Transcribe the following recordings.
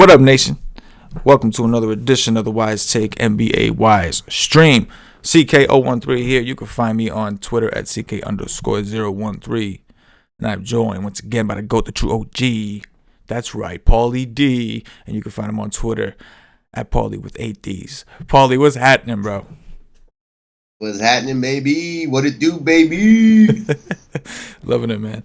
What up, nation? Welcome to another edition of the WiseTake NBA Wise stream. CK013 here. You can find me on Twitter at CK_013. And I'm joined once again by the GOAT, the true OG. That's right, Paulie D. And you can find him on Twitter at Paulie with 8 Ds. Paulie, what's happening, bro? What's happening, baby? What it do, baby? Loving it, man.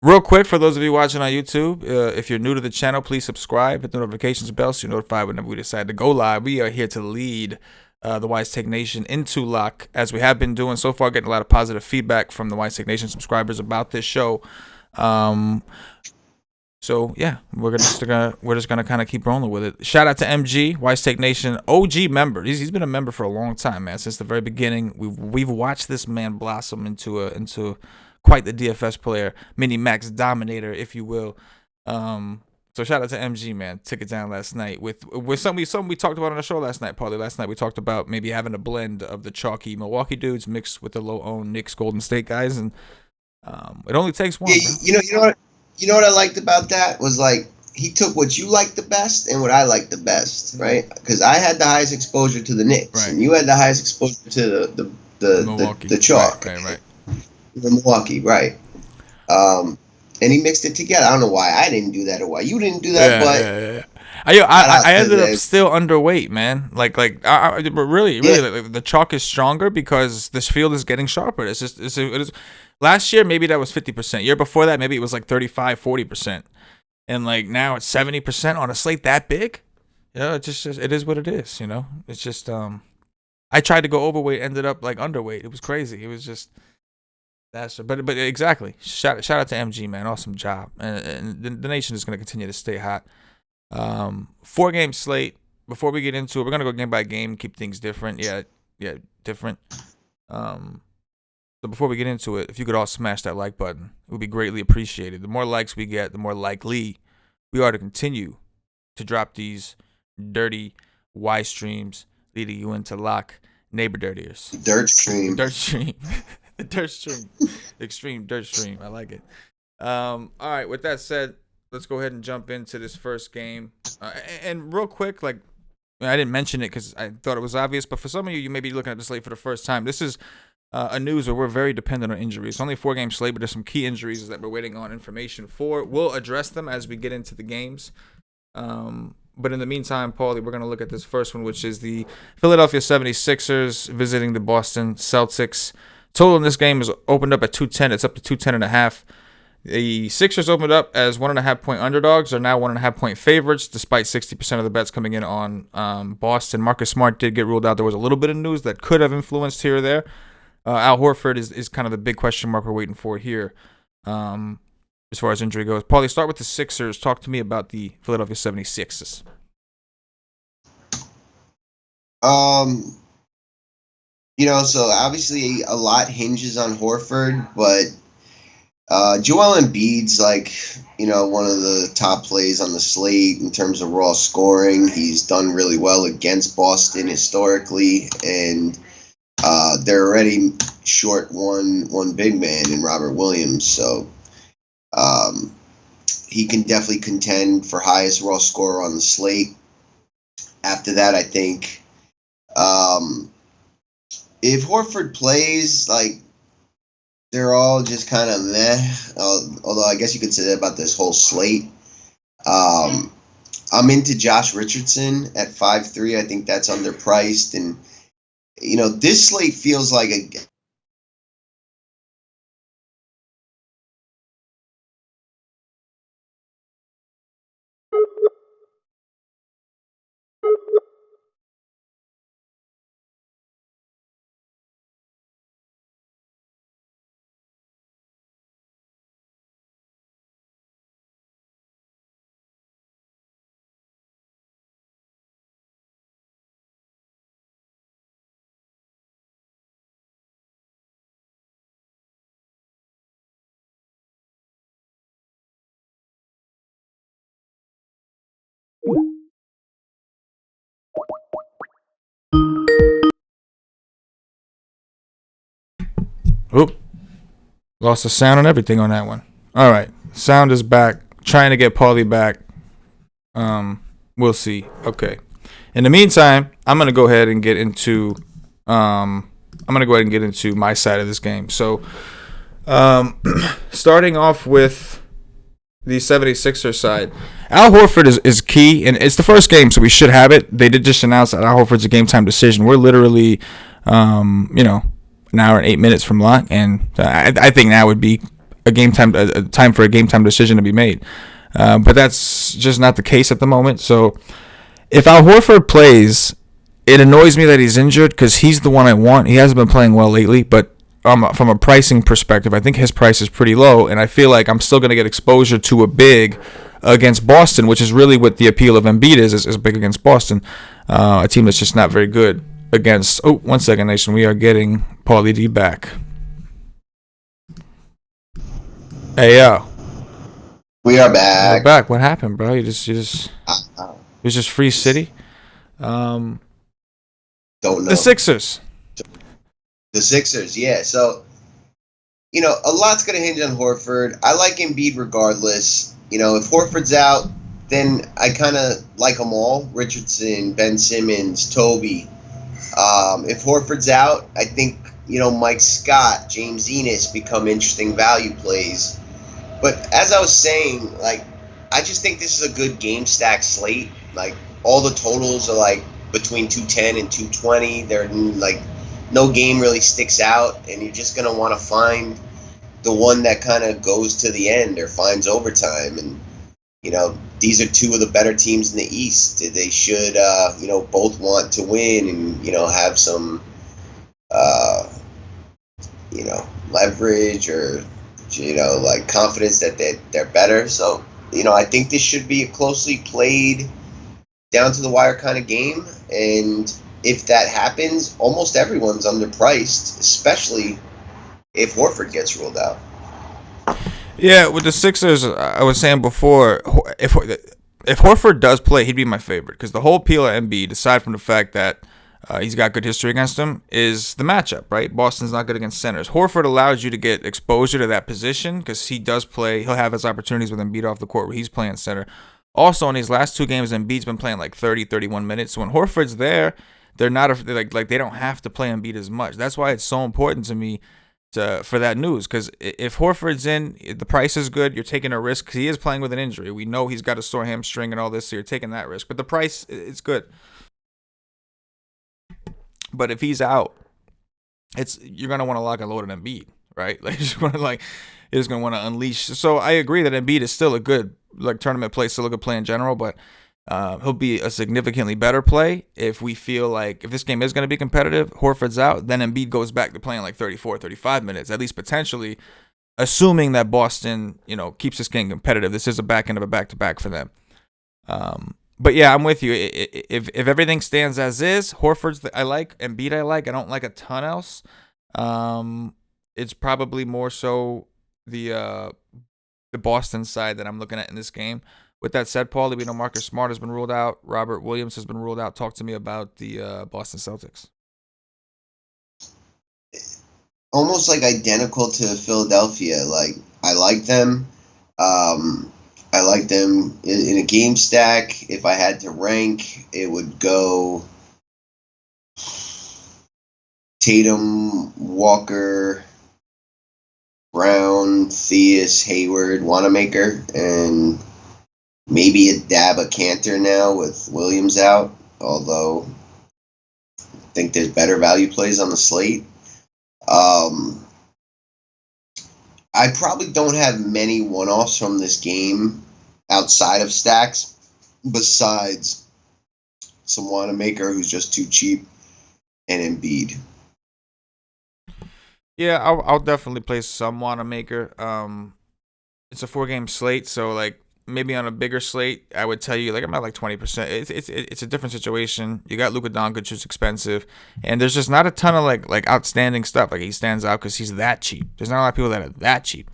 Real quick, for those of you watching on YouTube, if you're new to the channel, please subscribe, hit the notifications bell so you're notified whenever we decide to go live. We are here to lead the WiseTake Nation into lock, as we have been doing so far, getting a lot of positive feedback from the WiseTake Nation subscribers about this show. So yeah, we're just gonna kind of keep rolling with it. Shout out to MG, WiseTake Nation OG member. He's been a member for a long time, man, since the very beginning. We've watched this man blossom into quite the DFS player, mini max dominator, if you will. So shout out to MG, man. Took it down last night with something we talked about on the show last night, Paulie. Last night we talked about maybe having a blend of the chalky Milwaukee dudes mixed with the low-owned Knicks Golden State guys, and it only takes one. Yeah, you know what I liked about that was, like, he took what you liked the best and what I liked the best, right? Because I had the highest exposure to the Knicks, right, and you had the highest exposure to the chalk. Right. The Milwaukee, right. And he mixed it together. I don't know why I didn't do that or why you didn't do that, I ended up still underweight, man. But really, like, the chalk is stronger because this field is getting sharper. It is. Last year, maybe that was 50%. Year before that, maybe it was like 35, 40%. And like now it's 70% on a slate that big. It is what it is, you know? It's just, I tried to go overweight, ended up like underweight. It was crazy. It was just, but exactly. Shout out to MG, man. Awesome job. And the nation is going to continue to stay hot. 4-game slate. Before we get into it, we're going to go game by game, keep things different. Yeah, different. So before we get into it, if you could all smash that like button, it would be greatly appreciated. The more likes we get, the more likely we are to continue to drop these dirty Y streams, leading you into lock neighbor dirtiers. Dirt stream. The dirt stream. Extreme dirt stream. I like it. All right, with that said, let's go ahead and jump into this first game. And real quick, like, I didn't mention it because I thought it was obvious, but for some of you may be looking at the slate for the first time. This is a news where we're very dependent on injuries. It's only a 4-game slate, but there's some key injuries that we're waiting on information for. We'll address them as we get into the games. But in the meantime, Paulie, we're going to look at this first one, which is the Philadelphia 76ers visiting the Boston Celtics. Total in this game is opened up at 210. It's up to 210.5. The Sixers opened up as 1.5-point underdogs. Are now 1.5-point favorites, despite 60% of the bets coming in on Boston. Marcus Smart did get ruled out. There was a little bit of news that could have influenced here or there. Al Horford is kind of the big question mark we're waiting for here as far as injury goes. Paulie, start with the Sixers. Talk to me about the Philadelphia 76ers. So obviously a lot hinges on Horford, but Joel Embiid's one of the top plays on the slate in terms of raw scoring. He's done really well against Boston historically, and they're already short one big man in Robert Williams, so he can definitely contend for highest raw scorer on the slate. After that, I think if Horford plays, they're all just kind of meh. Although I guess you could say that about this whole slate. I'm into Josh Richardson at 5'3". I think that's underpriced, and this slate feels like a Oop. Lost the sound and everything on that one. All right. Sound is back. Trying to get Paulie back. We'll see. Okay. In the meantime, I'm gonna go ahead and get into my side of this game. So, starting off with the 76ers side, Al Horford is key, and it's the first game, so we should have it. They did just announce that Al Horford's a game time decision. We're literally, an hour and 8 minutes from lock, and I think now would be a time for a game time decision to be made. But that's just not the case at the moment. So if Al Horford plays, it annoys me that he's injured because he's the one I want. He hasn't been playing well lately, but from a pricing perspective, I think his price is pretty low, and I feel like I'm still going to get exposure to a big against Boston, which is really what the appeal of Embiid is big against Boston, a team that's just not very good against. Oh, 1 second, Nation. We are getting Paulie D back. Hey, yo. We are back. We're back. What happened, bro? It was just Free City. Don't know. The Sixers. The Sixers, yeah. So, a lot's going to hinge on Horford. I like Embiid regardless. If Horford's out, then I kind of like them all. Richardson, Ben Simmons, Toby. If Horford's out, I think, Mike Scott, James Enos become interesting value plays. But as I was saying, I just think this is a good game stack slate. All the totals are, between 210 and 220. They're, no game really sticks out, and you're just going to want to find the one that kind of goes to the end or finds overtime. And, these are two of the better teams in the East. They should, both want to win and, have some, leverage or, confidence that they're better. So, I think this should be a closely played, down to the wire kind of game. And if that happens, almost everyone's underpriced, especially if Horford gets ruled out. Yeah, with the Sixers, I was saying before, if Horford does play, he'd be my favorite because the whole appeal of Embiid, aside from the fact that he's got good history against him, is the matchup, right? Boston's not good against centers. Horford allows you to get exposure to that position because he does play. He'll have his opportunities with Embiid off the court where he's playing center. Also, in these last two games, Embiid's been playing 30, 31 minutes. So when Horford's there, they don't have to play Embiid as much. That's why it's so important to me for that news, because if Horford's in, the price is good. You're taking a risk because he is playing with an injury. We know he's got a sore hamstring and all this, so you're taking that risk. But the price, it's good. But if he's out, you're gonna want to lock and load an Embiid, right? You're just gonna want to unleash. So I agree that Embiid is still a good tournament play, still a good play in general, but he'll be a significantly better play if we feel like if this game is going to be competitive, Horford's out, then Embiid goes back to playing 34, 35 minutes, at least potentially, assuming that Boston, keeps this game competitive. This is a back end of a back-to-back for them. But yeah, I'm with you. If everything stands as is, I like, Embiid I like. I don't like a ton else. It's probably more so the Boston side that I'm looking at in this game. With that said, Paulie, we know Marcus Smart has been ruled out. Robert Williams has been ruled out. Talk to me about the Boston Celtics. Almost identical to Philadelphia. I like them. I like them in a game stack. If I had to rank, it would go Tatum, Walker, Brown, Theus, Hayward, Wanamaker, and maybe a dab of Cantor now with Williams out, although I think there's better value plays on the slate. I probably don't have many one-offs from this game outside of stacks, besides some Wanamaker who's just too cheap, and Embiid. Yeah, I'll definitely play some Wanamaker. It's a 4-game slate, so maybe on a bigger slate, I would tell you I'm at 20%. It's a different situation. You got Luka Doncic, who's expensive, and there's just not a ton of outstanding stuff. He stands out because he's that cheap. There's not a lot of people that are that cheap.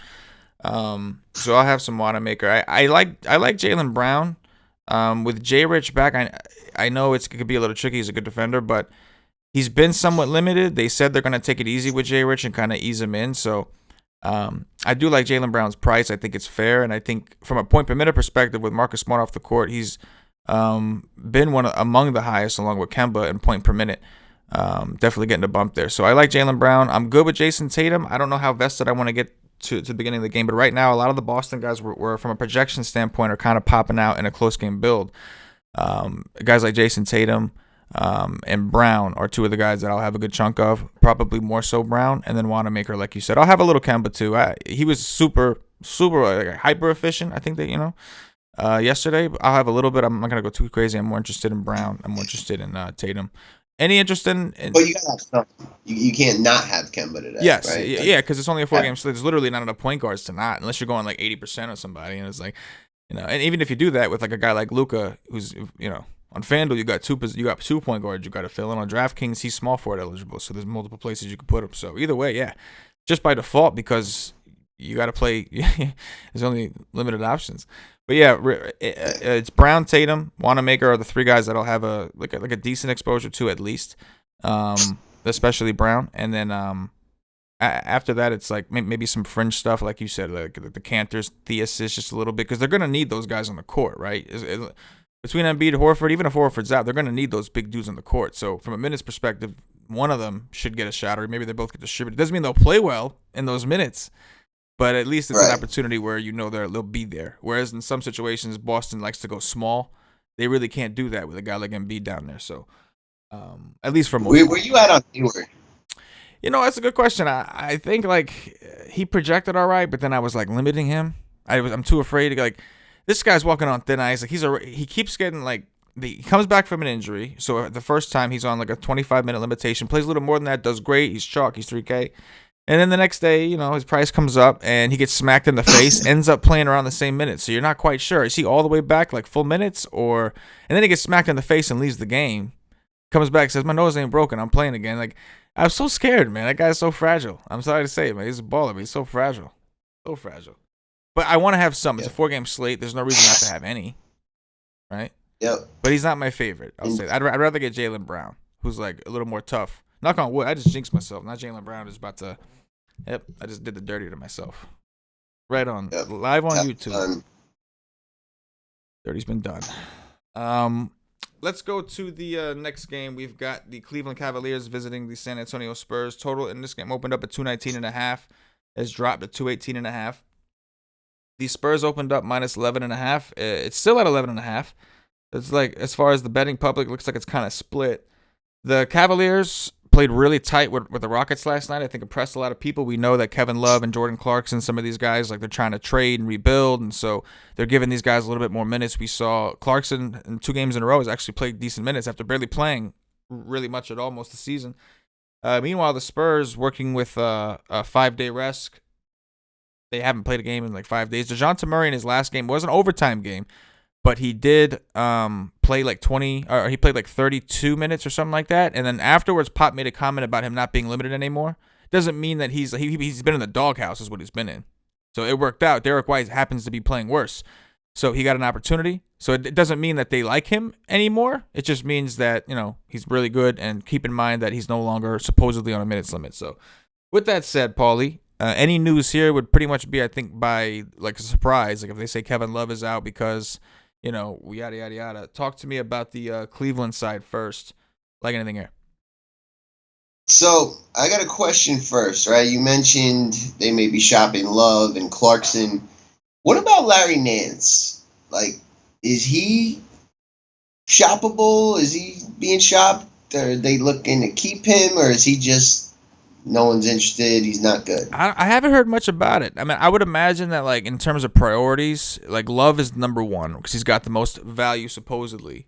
So I'll have some Wanamaker. I like Jaylen Brown. With J Rich back, I know it could be a little tricky. He's a good defender, but he's been somewhat limited. They said they're gonna take it easy with J Rich and kind of ease him in. So I do like Jaylen Brown's price. I think it's fair, and I think from a point per minute perspective, with Marcus Smart off the court, he's been among the highest along with Kemba in point per minute. Definitely getting a bump there. So I like Jaylen Brown. I'm good with Jason Tatum. I don't know how vested I want to get to the beginning of the game, but right now a lot of the Boston guys were from a projection standpoint are kind of popping out in a close game build. Guys like Jason Tatum and Brown are two of the guys that I'll have a good chunk of. Probably more so Brown, and then Wanamaker, like you said. I'll have a little Kemba too. He was super hyper efficient. I think that yesterday. I'll have a little bit. I'm not gonna go too crazy. I'm more interested in Brown. I'm more interested in Tatum. Any interest in? But you gotta have something. You can't not have Kemba today. Yes, right? yeah, because it's only a 4-game slate. There's literally not enough point guards to not, unless you're going like 80% of somebody, and it's like, and even if you do that with like a guy like Luka, who's on FanDuel, you got 2 point guards you got to fill in. On DraftKings, he's small forward eligible, so there's multiple places you can put him. So either way, yeah, just by default because you got to play. There's only limited options. But yeah, it's Brown, Tatum, Wanamaker are the three guys that I'll have a decent exposure to at least, especially Brown. And then after that, it's like maybe some fringe stuff, like you said, like the Cantors, Theasis, just a little bit, because they're gonna need those guys on the court, right? Between Embiid and Horford, even if Horford's out, they're gonna need those big dudes on the court. So from a minutes perspective, one of them should get a shot, or maybe they both get distributed. Doesn't mean they'll play well in those minutes. But at least it's an opportunity where they'll be there. Whereas in some situations, Boston likes to go small. They really can't do that with a guy like Embiid down there. So, at least for most. Where you at on Hayward? That's a good question. I think like he projected all right, but then I was like limiting him. I'm too afraid to like. This guy's walking on thin ice. Like he keeps getting like he comes back from an injury. So the first time he's on like a 25-minute limitation, plays a little more than that, does great. He's chalk. He's 3K. And then the next day, his price comes up and he gets smacked in the face, ends up playing around the same minutes. So you're not quite sure. Is he all the way back, like full minutes? And then he gets smacked in the face and leaves the game. Comes back, says, my nose ain't broken. I'm playing again. Like, I'm so scared, man. That guy's so fragile. I'm sorry to say it, man. He's a baller, but he's so fragile. So fragile. But I want to have some. It's a 4-game slate. There's no reason not to have any. Right? Yep. But he's not my favorite. I'll say that. I'd rather get Jaylen Brown, who's like a little more tough. Knock on wood. I just jinxed myself. Not Jaylen Brown is about to... Yep, I just did the dirty to myself. Right on, live on YouTube. Dirty's been done. Let's go to the next game. We've got the Cleveland Cavaliers visiting the San Antonio Spurs. Total in this game opened up at 219.5. Has dropped to 218.5. The Spurs opened up minus 11.5. It's still at 11.5. It's like, as far as the betting public, looks like it's kind of split. The Cavaliers played really tight with the Rockets last night. I think impressed a lot of people. We know that Kevin Love and Jordan Clarkson, some of these guys, like they're trying to trade and rebuild, and so they're giving these guys a little bit more minutes. We saw Clarkson in 2 games in a row has actually played decent minutes after barely playing really much at all most of the season. Meanwhile, the Spurs, working with a 5-day rest, they haven't played a game in like 5 days. DeJounte Murray in his last game was an overtime game, but he did play like 20, or he played like 32 minutes or something like that. And then afterwards, Pop made a comment about him not being limited anymore. Doesn't mean that he's been in the doghouse is what he's been in. So it worked out. Derek White happens to be playing worse. So he got an opportunity. So it doesn't mean that they like him anymore. It just means that, he's really good. And keep in mind that he's no longer supposedly on a minutes limit. So with that said, Paulie, any news here would pretty much be, I think, by like a surprise. Like if they say Kevin Love is out because... yada, yada, yada. Talk to me about the Cleveland side first. Like anything here. So, I got a question first, right? You mentioned they may be shopping Love and Clarkson. What about Larry Nance? Like, is he shoppable? Is he being shopped? Are they looking to keep him? Or is he just... no one's interested, he's not good? I haven't heard much about it. I mean, I would imagine that, like, in terms of priorities, like, Love is number one because he's got the most value, supposedly.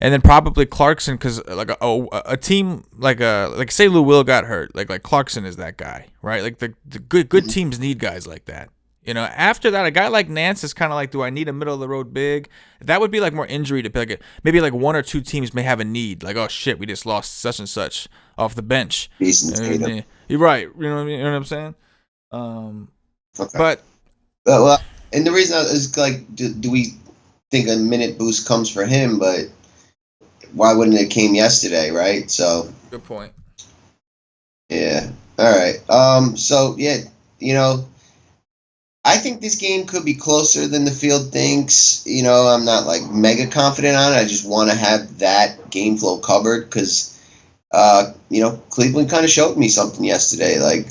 And then probably Clarkson because, like, a team, like say Lou Will got hurt. Like Clarkson is that guy, right? Like, the good teams need guys like that. After that, a guy like Nance is kind of like, do I need a middle-of-the-road big? That would be, like, more injury to pick. Maybe, like, 1 or 2 teams may have a need. Like, oh, shit, we just lost such and such off the bench. You're right. You know what I'm saying? Okay. But... well, and the reason is, like, do we think a minute boost comes for him? But why wouldn't it came yesterday, right? So... good point. Yeah. All right. So, yeah, I think this game could be closer than the field thinks. I'm not like mega confident on it. I just want to have that game flow covered because, Cleveland kind of showed me something yesterday. Like,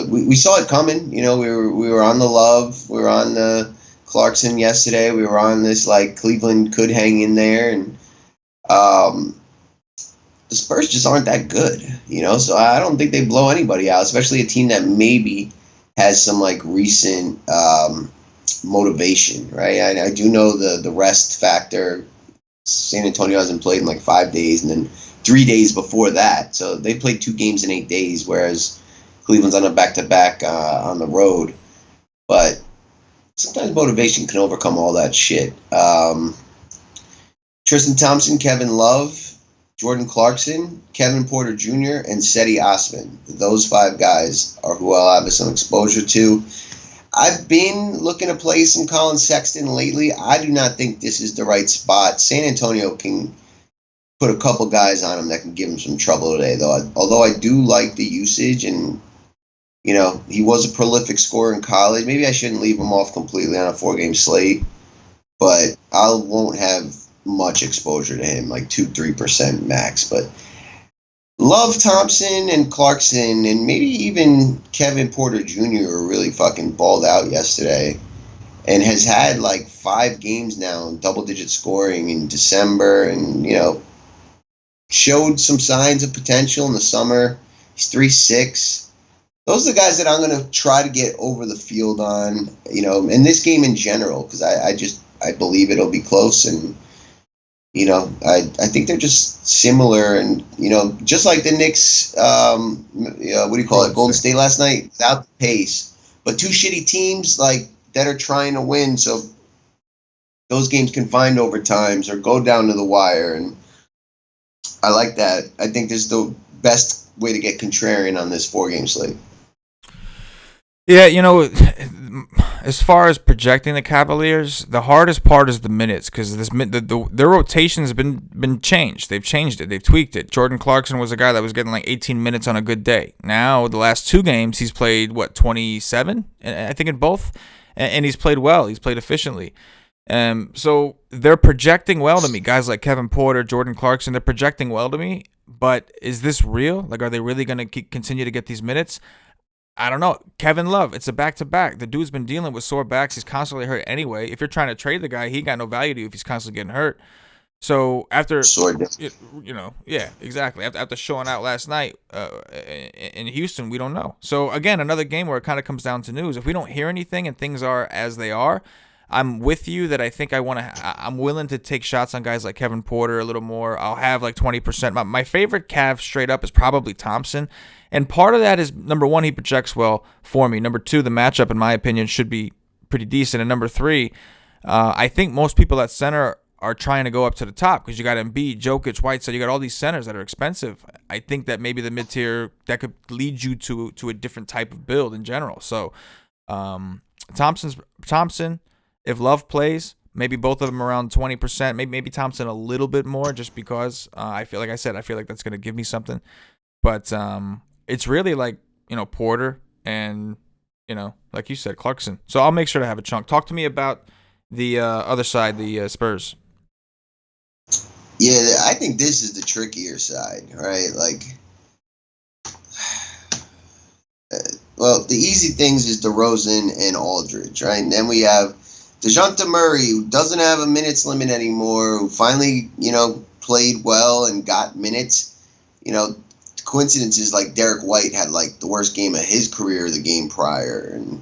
we saw it coming. We were on the love. We were on the Clarkson yesterday. We were on this like Cleveland could hang in there, and the Spurs just aren't that good. So I don't think they blow anybody out, especially a team that maybe has some like recent motivation, right? I do know the rest factor. San Antonio hasn't played in like 5 days, and then 3 days before that. So they played 2 games in 8 days, whereas Cleveland's on a back-to-back on the road. But sometimes motivation can overcome all that shit. Tristan Thompson, Kevin Love, Jordan Clarkson, Kevin Porter Jr., and Seti Osman. Those 5 guys are who I'll have some exposure to. I've been looking to play some Colin Sexton lately. I do not think this is the right spot. San Antonio can put a couple guys on him that can give him some trouble today, though. Although I do like the usage, and he was a prolific scorer in college. Maybe I shouldn't leave him off completely on a 4-game slate, but I won't have much exposure to him, like 2-3% max. But Love, Thompson, and Clarkson, and maybe even Kevin Porter Jr. really fucking balled out yesterday, and has had like 5 games now, double-digit scoring in December, and showed some signs of potential in the summer. He's 3'6". Those are the guys that I'm going to try to get over the field on, in this game in general, because I believe it'll be close, and I think they're just similar, and just like the Knicks, what do you call it, Golden State last night, without the pace, but 2 shitty teams like that are trying to win, so those games can find overtimes or go down to the wire, and I like that. I think this is the best way to get contrarian on this 4-game slate. Yeah, as far as projecting the Cavaliers, the hardest part is the minutes, because their rotation has been changed. They've changed it. They've tweaked it. Jordan Clarkson was a guy that was getting like 18 minutes on a good day. Now, the last 2 games, he's played, 27? I think in both. And he's played well. He's played efficiently. So they're projecting well to me. Guys like Kevin Porter, Jordan Clarkson, they're projecting well to me. But is this real? Like, are they really going to continue to get these minutes? I don't know. Kevin Love, it's a back-to-back. The dude's been dealing with sore backs. He's constantly hurt anyway. If you're trying to trade the guy, he ain't got no value to you if he's constantly getting hurt. So after, yeah, exactly. After showing out last night in Houston, we don't know. So again, another game where it kind of comes down to news. If we don't hear anything and things are as they are, I'm with you that I think I'm willing to take shots on guys like Kevin Porter a little more. I'll have like 20%. My favorite Cav straight up is probably Thompson. And part of that is, number 1, he projects well for me. Number 2, the matchup, in my opinion, should be pretty decent. And number 3, I think most people at center are trying to go up to the top because you got Embiid, Jokic, Whiteside. You got all these centers that are expensive. I think that maybe the mid-tier, that could lead you to a different type of build in general. So Thompson, if Love plays, maybe both of them around 20%. Maybe Thompson a little bit more, just because I feel like that's going to give me something. But it's really like, Porter and, like you said, Clarkson. So I'll make sure to have a chunk. Talk to me about the other side, the Spurs. Yeah, I think this is the trickier side, right? Like, well, the easy things is DeRozan and Aldridge, right? And then we have DeJounte Murray, who doesn't have a minutes limit anymore, who finally, played well and got minutes. Coincidence is like Derek White had like the worst game of his career the game prior, and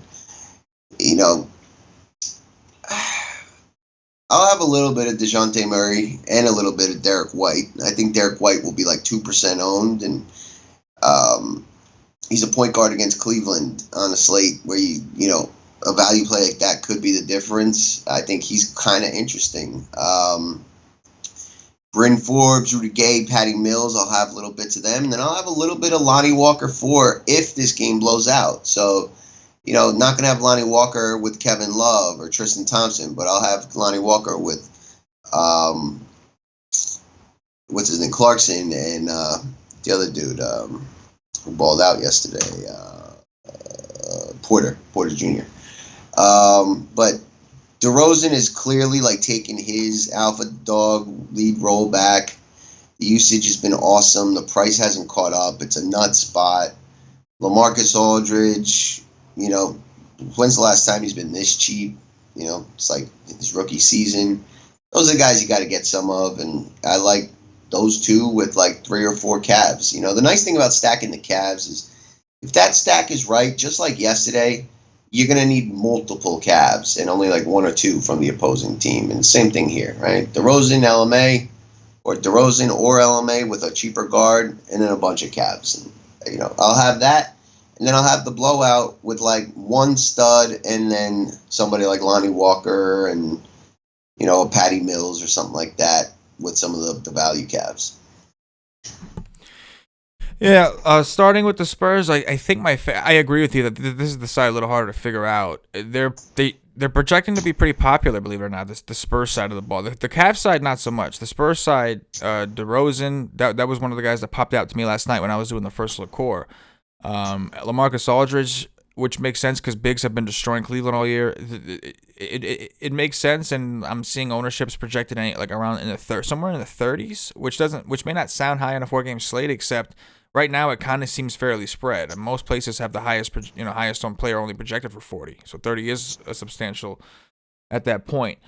I'll have a little bit of DeJounte Murray and a little bit of Derek White. I think Derek White will be like 2% owned, and he's a point guard against Cleveland on a slate where a value play like that could be the difference. I think he's kind of interesting. Bryn Forbes, Rudy Gay, Patty Mills, I'll have little bits of them. And then I'll have a little bit of Lonnie Walker 4 if this game blows out. So, not going to have Lonnie Walker with Kevin Love or Tristan Thompson, but I'll have Lonnie Walker with, what's his name, Clarkson, and the other dude who balled out yesterday, Porter Jr. But DeRozan is clearly like taking his alpha dog lead role back. The usage has been awesome. The price hasn't caught up. It's a nut spot. LaMarcus Aldridge, when's the last time he's been this cheap? It's like his rookie season. Those are the guys you got to get some of, and I like those two with like 3 or 4 Cavs. The nice thing about stacking the Cavs is if that stack is right, just like yesterday, you're going to need multiple Cavs and only like 1 or 2 from the opposing team. And same thing here, right? DeRozan, LMA, or DeRozan or LMA with a cheaper guard, and then a bunch of Cavs. And, I'll have that, and then I'll have the blowout with like one stud and then somebody like Lonnie Walker and, a Patty Mills or something like that with some of the value Cavs. Yeah, starting with the Spurs, I think I agree with you that this is the side a little harder to figure out. They're projecting to be pretty popular, believe it or not. The Spurs side of the ball, the Cavs side not so much. The Spurs side, DeRozan, that was one of the guys that popped out to me last night when I was doing the first liqueur. LaMarcus Aldridge, which makes sense because bigs have been destroying Cleveland all year. It makes sense, and I'm seeing ownerships projected like around somewhere in the 30s, which may not sound high on a 4-game slate, except right now it kind of seems fairly spread. And most places have the highest on player only projected for 40, so 30 is a substantial at that point.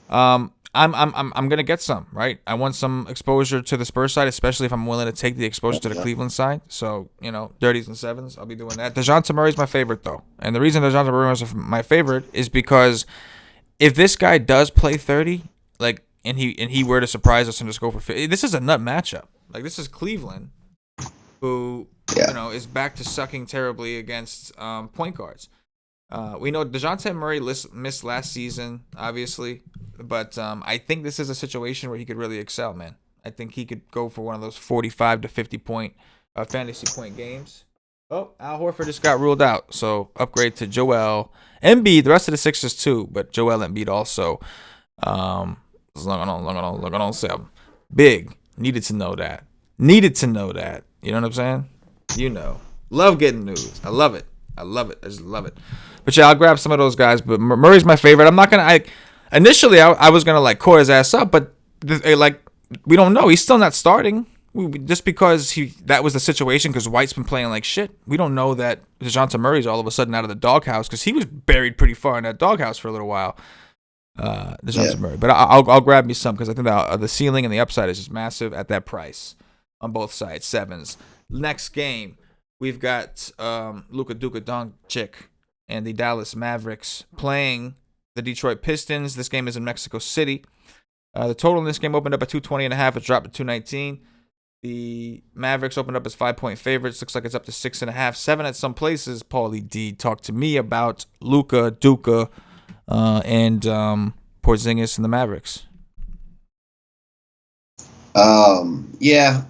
I'm gonna get some, right. I want some exposure to the Spurs side, especially if I'm willing to take the exposure to the Cleveland side. So 30s and 7s, I'll be doing that. DeJounte Murray's my favorite though, and the reason DeJounte Murray is my favorite is because if this guy does play 30, and he were to surprise us and just go for 50, this is a nut matchup. Like, this is Cleveland, who is back to sucking terribly against point guards. We know DeJounte Murray missed last season, obviously, but I think this is a situation where he could really excel, man. I think he could go for one of those 45 to 50 point fantasy point games. Oh, Al Horford just got ruled out, so upgrade to Joel Embiid. The rest of the Sixers too, but Joel Embiid also. Big needed to know that. You know what I'm saying? Love getting news. I love it. I just love it. But yeah, I'll grab some of those guys. But Murray's my favorite. I'm not gonna. Initially I was gonna core his ass up, but we don't know. He's still not starting. Just because that was the situation, because White's been playing like shit. We don't know that DeJounte Murray's all of a sudden out of the doghouse, because he was buried pretty far in that doghouse for a little while. DeJounte Murray, but I'll grab me some, because I think the ceiling and the upside is just massive at that price on both sides. 7s. Next game, we've got Luka Doncic and the Dallas Mavericks playing the Detroit Pistons. This game is in Mexico City. The total in this game opened up at 220.5. It dropped to 219. The Mavericks opened up as 5-point favorites. Looks like it's up to 6.5, 7 at some places. Paulie D, talk to me about Luka, Duka, and Porzingis and the Mavericks. Yeah,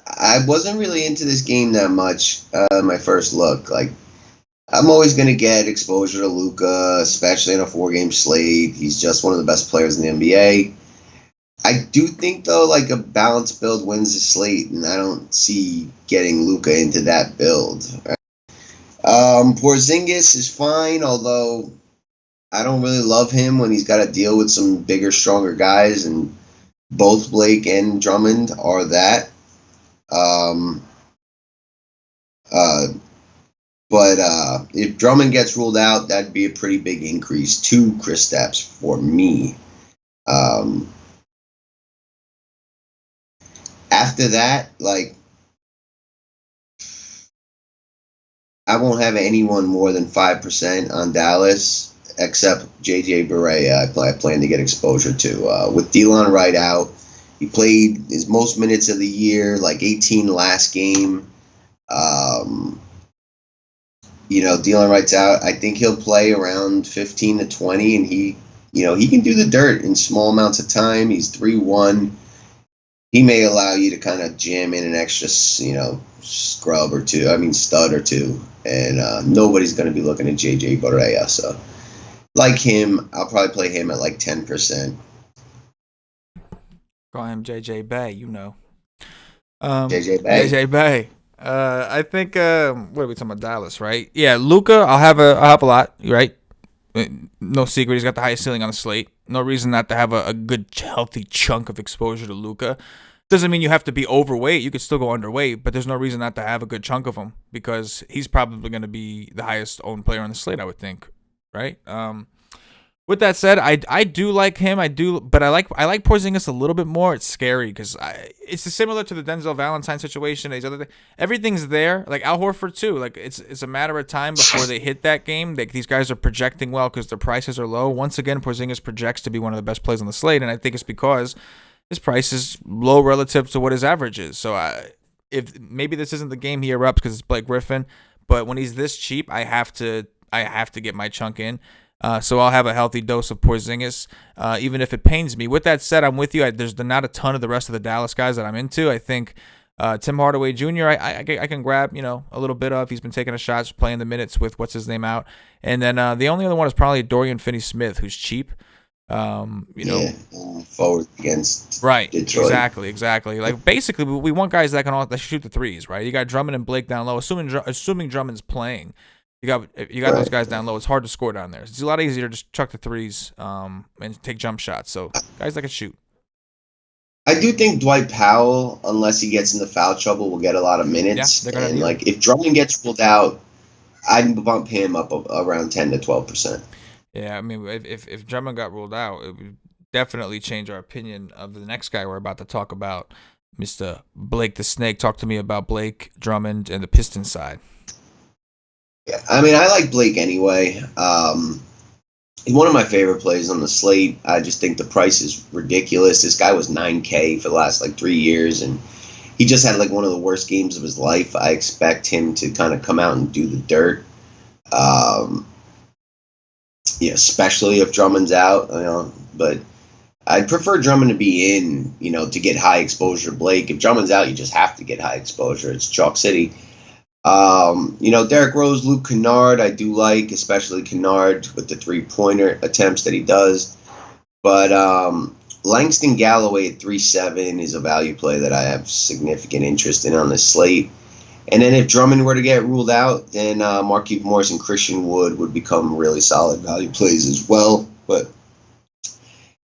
I wasn't really into this game that much. My first look, I'm always going to get exposure to Luka, especially in a 4-game slate. He's just one of the best players in the NBA. I do think, though, a balanced build wins the slate, and I don't see getting Luka into that build. Porzingis is fine, although I don't really love him when he's got to deal with some bigger, stronger guys, and both Blake and Drummond are that. But if Drummond gets ruled out, that'd be a pretty big increase to Kristaps for me. After that, I won't have anyone more than 5% on Dallas, except JJ Barea. I plan to get exposure to. With Delon Wright out, he played his most minutes of the year, 18 last game. Delon Wright's out. I think he'll play around 15 to 20, and he can do the dirt in small amounts of time. He's 3-1. He may allow you to kind of jam in an extra, stud or two, and nobody's going to be looking at JJ Barea. So, him, I'll probably play him at 10%. Call him JJ Bay, JJ Bay. JJ Bay. I think what are we talking about? Dallas, right? Yeah, Luca. I'll have a lot, right? No secret, he's got the highest ceiling on the slate. No reason not to have a good, healthy chunk of exposure to Luca. Doesn't mean you have to be overweight. You could still go underweight, but there's no reason not to have a good chunk of him because he's probably going to be the highest owned player on the slate, I would think, right? With that said, I do like him. I do, but I like Porzingis a little bit more. It's scary because it's similar to the Denzel Valentine situation. These other things, everything's there. Like Al Horford too. Like it's a matter of time before they hit that game. These guys are projecting well because their prices are low. Once again, Porzingis projects to be one of the best plays on the slate, and I think it's because his price is low relative to what his average is. So if maybe this isn't the game he erupts because it's Blake Griffin, but when he's this cheap, I have to get my chunk in. So I'll have a healthy dose of Porzingis, even if it pains me. With that said, I'm with you. There's not a ton of the rest of the Dallas guys that I'm into. I think Tim Hardaway Jr. I can grab a little bit of. He's been taking a shot, playing the minutes with what's his name out, and then the only other one is probably Dorian Finney-Smith, who's cheap. Yeah, forward against Right, Detroit. exactly. Like basically, we want guys that shoot the threes, right? You got Drummond and Blake down low. Assuming Drummond's playing. You got those guys down low. It's hard to score down there. It's a lot easier to just chuck the threes and take jump shots. So guys that can shoot. I do think Dwight Powell, unless he gets into foul trouble, will get a lot of minutes. Yeah, they're gonna and need like if Drummond gets ruled out, I'd bump him up around 10 to 12%. Yeah, I mean, if Drummond got ruled out, it would definitely change our opinion of the next guy we're about to talk about, Mr. Blake the Snake. Talk to me about Blake, Drummond, and the Pistons side. Yeah, I mean, I like Blake anyway. He's one of my favorite plays on the slate. I just think the price is ridiculous. This guy was 9K for the last like 3 years, and he just had like one of the worst games of his life. I expect him to kind of come out and do the dirt. Especially if Drummond's out, but I'd prefer Drummond to be in, to get high exposure. Blake, if Drummond's out, you just have to get high exposure. It's Chalk City. Derrick Rose, Luke Kennard, I do like, especially Kennard with the 3-pointer attempts that he does. But Langston Galloway at 3.7 is a value play that I have significant interest in on this slate. And then if Drummond were to get ruled out, then Markieff Morris and Christian Wood become really solid value plays as well. But,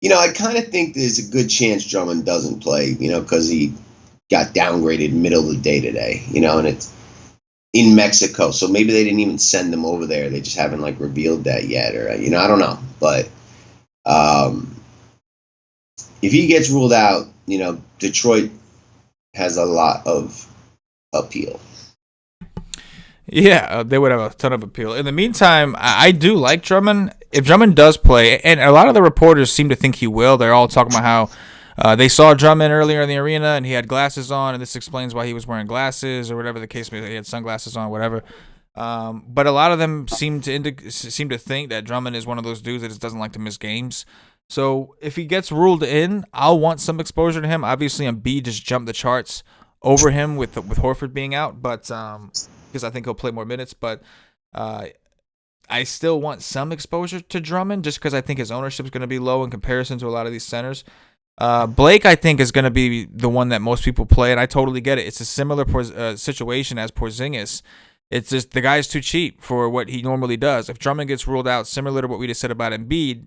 I kind of think there's a good chance Drummond doesn't play, because he got downgraded middle of the day today, and it's in Mexico. So maybe they didn't even send him over there. They just haven't, revealed that yet. Or, I don't know. But if he gets ruled out, Detroit has a lot of appeal. Yeah, they would have a ton of appeal. In the meantime, I do like Drummond. If Drummond does play, and a lot of the reporters seem to think he will, they're all talking about how they saw Drummond earlier in the arena and he had glasses on, and this explains why he was wearing glasses or whatever the case may be. He had sunglasses on, whatever. But a lot of them seem to think that Drummond is one of those dudes that just doesn't like to miss games. So if he gets ruled in, I'll want some exposure to him. Obviously, Embiid just jumped the charts over him with Horford being out, but because I think he'll play more minutes. But I still want some exposure to Drummond just because I think his ownership is going to be low in comparison to a lot of these centers. Blake, I think, is going to be the one that most people play, and I totally get it. It's a similar situation as Porzingis. It's just the guy's too cheap for what he normally does. If Drummond gets ruled out, similar to what we just said about Embiid,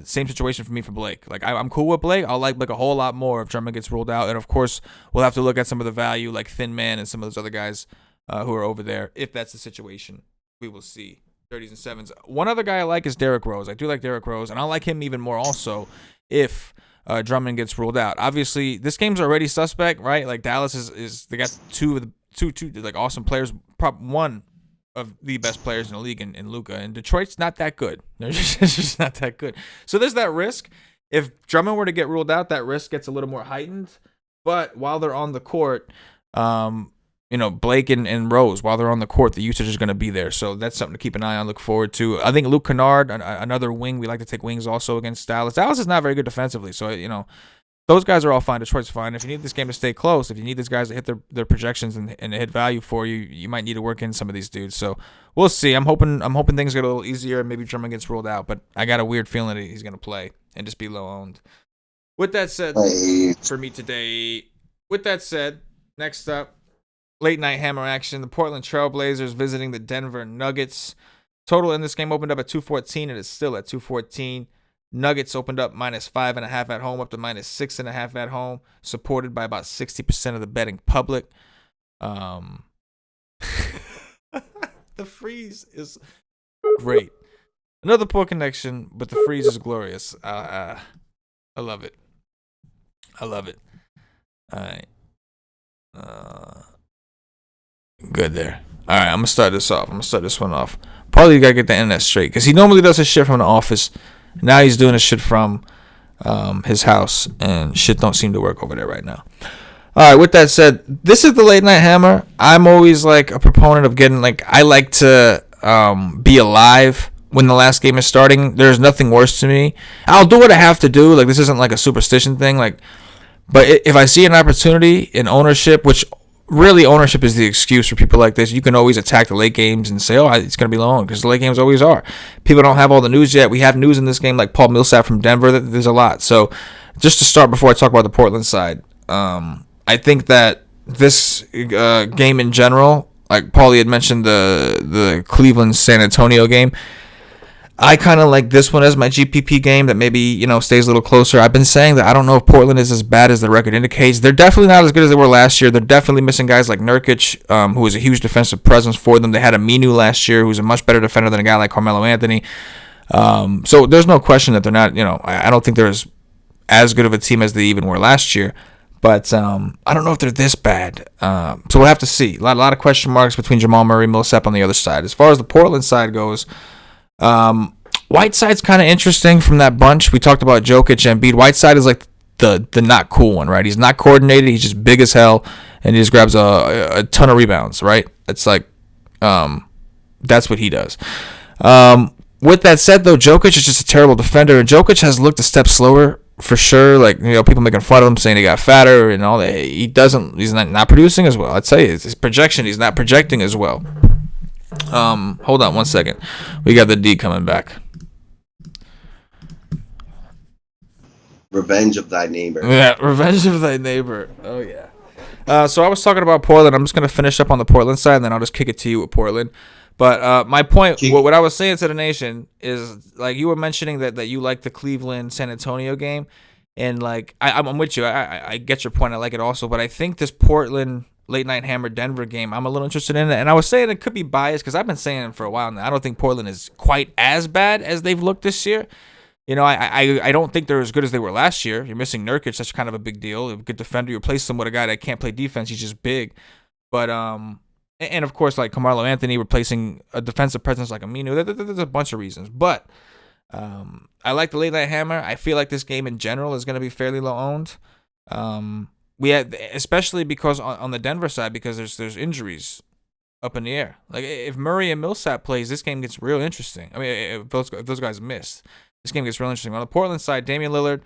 same situation for me for Blake. Like I'm cool with Blake. I'll like Blake a whole lot more if Drummond gets ruled out, and of course we'll have to look at some of the value like Thin Man and some of those other guys who are over there. If that's the situation, we will see. 30s and 7s. One other guy I like is Derrick Rose. I do like Derrick Rose, and I like him even more also if Drummond gets ruled out. Obviously, this game's already suspect, right? Like Dallas is they got two like awesome players. One of the best players in the league in Luka, and Detroit's not that good. They're just not that good. So there's that risk. If Drummond were to get ruled out, that risk gets a little more heightened. But while they're on the court, Blake and Rose, while they're on the court, the usage is going to be there. So that's something to keep an eye on, look forward to. I think Luke Kennard, another wing. We like to take wings also against Dallas. Dallas is not very good defensively. So, those guys are all fine. Detroit's fine. If you need this game to stay close, if you need these guys to hit their projections and hit value for you, you might need to work in some of these dudes. So we'll see. I'm hoping things get a little easier and maybe Drummond gets ruled out. But I got a weird feeling that he's going to play and just be low owned. With that said, for me today, next up, late night hammer action. The Portland Trailblazers visiting the Denver Nuggets. Total in this game opened up at 214 and is still at 214. Nuggets opened up -5.5 at home, up to -6.5 at home, supported by about 60% of the betting public. The freeze is great. Another poor connection, but the freeze is glorious. I love it. I love it. All right. Good there. All right, I'm going to start this off. I'm going to start this one off. Probably you got to get the internet straight because he normally does his shit from the office. Now he's doing his shit from his house, and shit don't seem to work over there right now. All right, with that said, this is the late night hammer. I'm always like a proponent of getting, like, I like to be alive when the last game is starting. There's nothing worse to me. I'll do what I have to do. Like, this isn't like a superstition thing. Like, but if I see an opportunity in ownership, which really ownership is the excuse for people like this, you can always attack the late games and say, oh, it's going to be long, because the late games always are. People don't have all the news yet. We have news in this game, like Paul Millsap from Denver. There's a lot. So just to start, before I talk about the Portland side, I think that this game in general, like Paulie had mentioned the Cleveland San Antonio game, I kind of like this one as my GPP game that maybe, you know, stays a little closer. I've been saying that I don't know if Portland is as bad as the record indicates. They're definitely not as good as they were last year. They're definitely missing guys like Nurkic, who was a huge defensive presence for them. They had Aminu last year, who's a much better defender than a guy like Carmelo Anthony. So there's no question that they're not, you know, I don't think they're as good of a team as they even were last year. But I don't know if they're this bad. So we'll have to see. A lot of question marks between Jamal Murray and Millsap on the other side. As far as the Portland side goes, Whiteside's kind of interesting from that bunch. We talked about Jokic and Embiid. Whiteside is like the not cool one, right? He's not coordinated. He's just big as hell, and he just grabs a ton of rebounds, right? It's like that's what he does. With that said, though, Jokic is just a terrible defender, and Jokic has looked a step slower for sure. Like, you know, people making fun of him, saying he got fatter and all that. He's not producing as well. I'd say his projection, he's not projecting as well. Hold on one second. We got the D coming back. Revenge of thy neighbor. Yeah, revenge of thy neighbor. Oh, yeah. So I was talking about Portland. I'm just going to finish up on the Portland side, and then I'll just kick it to you with Portland. But my point, what I was saying to the nation is, like, you were mentioning that you like the Cleveland San Antonio game. And, like, I'm with you. I get your point. I like it also. But I think this Portland late night hammer Denver game, I'm a little interested in it. And I was saying it could be biased because I've been saying it for a while now. I don't think Portland is quite as bad as they've looked this year. You know, I don't think they're as good as they were last year. You're missing Nurkic. That's kind of a big deal. A good defender. You replace him with a guy that can't play defense. He's just big. But, and of course, like Carmelo Anthony replacing a defensive presence like Aminu. There's a bunch of reasons. But I like the late night hammer. I feel like this game in general is going to be fairly low owned. We had, especially because on the Denver side, because there's injuries up in the air. Like, if Murray and Millsap plays, this game gets real interesting. I mean, if those guys missed, this game gets real interesting. On the Portland side, Damian Lillard,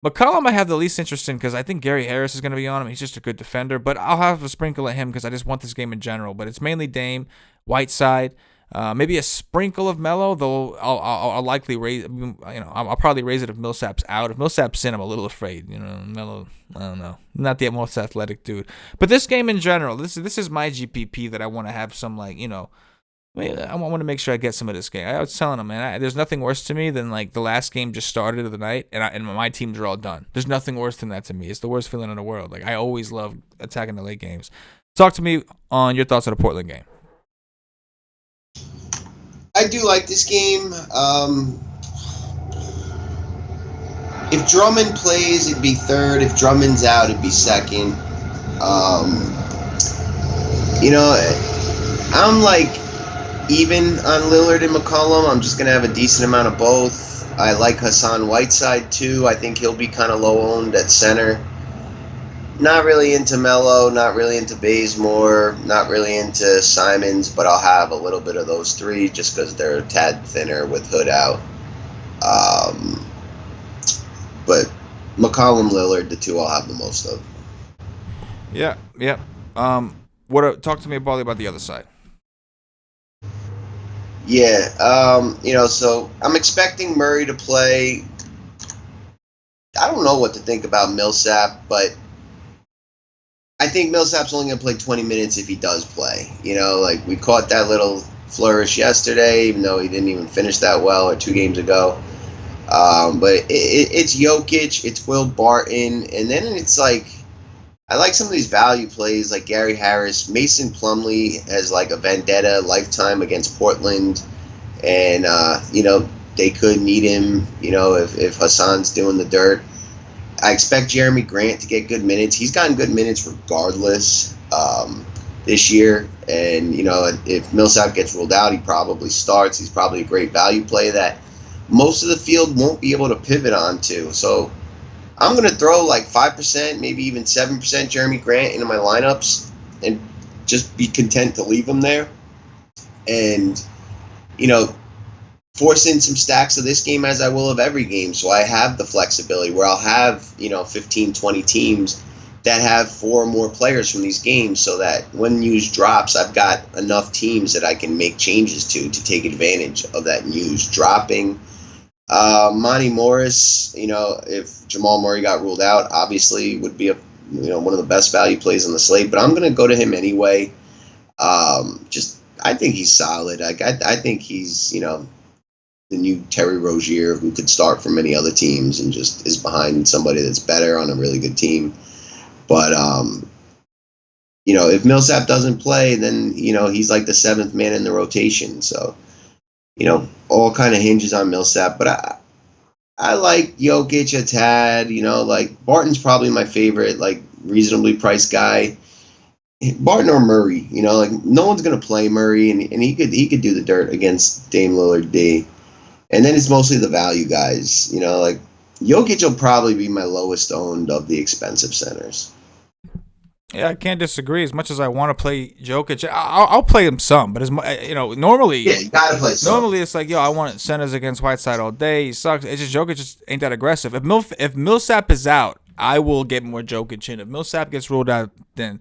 McCollum I have the least interest in because I think Gary Harris is going to be on him. He's just a good defender, but I'll have a sprinkle at him because I just want this game in general. But it's mainly Dame, Whiteside, maybe a sprinkle of Melo, though I'll likely raise. You know, I'll probably raise it if Millsap's out. If Millsap's in, I'm a little afraid. You know, Melo, I don't know, not the most athletic dude. But this game in general, this is my GPP that I want to have some, like, you know. I want to make sure I get some of this game. I was telling him, man, there's nothing worse to me than, like, the last game just started of the night and my teams are all done. There's nothing worse than that to me. It's the worst feeling in the world. Like, I always love attacking the late games. Talk to me on your thoughts on the Portland game. I do like this game. If Drummond plays, it'd be third. If Drummond's out, it'd be second. You know, I'm like even on Lillard and McCollum. I'm just going to have a decent amount of both. I like Hassan Whiteside too. I think he'll be kind of low owned at center. Not really into Melo, not really into Bazemore, not really into Simons, but I'll have a little bit of those three just because they're a tad thinner with Hood out. But McCollum, Lillard, the two I'll have the most of. Yeah. Talk to me about the other side. Yeah, you know, so I'm expecting Murray to play. I don't know what to think about Millsap, but I think Millsap's only going to play 20 minutes if he does play. Like we caught that little flourish yesterday, even though he didn't even finish that well, or 2 games ago. But it's Jokic, it's Will Barton, and then it's like I like some of these value plays like Gary Harris. Mason Plumlee has like a vendetta lifetime against Portland, and they could need him. If Hassan's doing the dirt. I expect Jeremy Grant to get good minutes. He's gotten good minutes regardless this year. And, if Millsap gets ruled out, he probably starts. He's probably a great value play that most of the field won't be able to pivot onto. So I'm going to throw like 5%, maybe even 7% Jeremy Grant into my lineups and just be content to leave him there. And, force in some stacks of this game as I will of every game. So I have the flexibility where I'll have, 15, 20 teams that have 4 or more players from these games so that when news drops, I've got enough teams that I can make changes to take advantage of that news dropping. Monty Morris, if Jamal Murray got ruled out, obviously would be one of the best value plays on the slate, but I'm going to go to him anyway. I think he's solid. I think he's, the new Terry Rozier who could start for many other teams and just is behind somebody that's better on a really good team. But, if Millsap doesn't play, then, he's like the 7th man in the rotation. So, all kind of hinges on Millsap. But I like Jokic a tad, like Barton's probably my favorite, like reasonably priced guy. Barton or Murray, like no one's going to play Murray and he could do the dirt against Dame Lillard D. And then it's mostly the value guys, like Jokic will probably be my lowest owned of the expensive centers. Yeah, I can't disagree. As much as I want to play Jokic, I'll play him some. But normally, you gotta play some. Normally, it's like, I want centers against Whiteside all day. He sucks. It's just Jokic just ain't that aggressive. If Millsap is out, I will get more Jokic in. If Millsap gets ruled out, then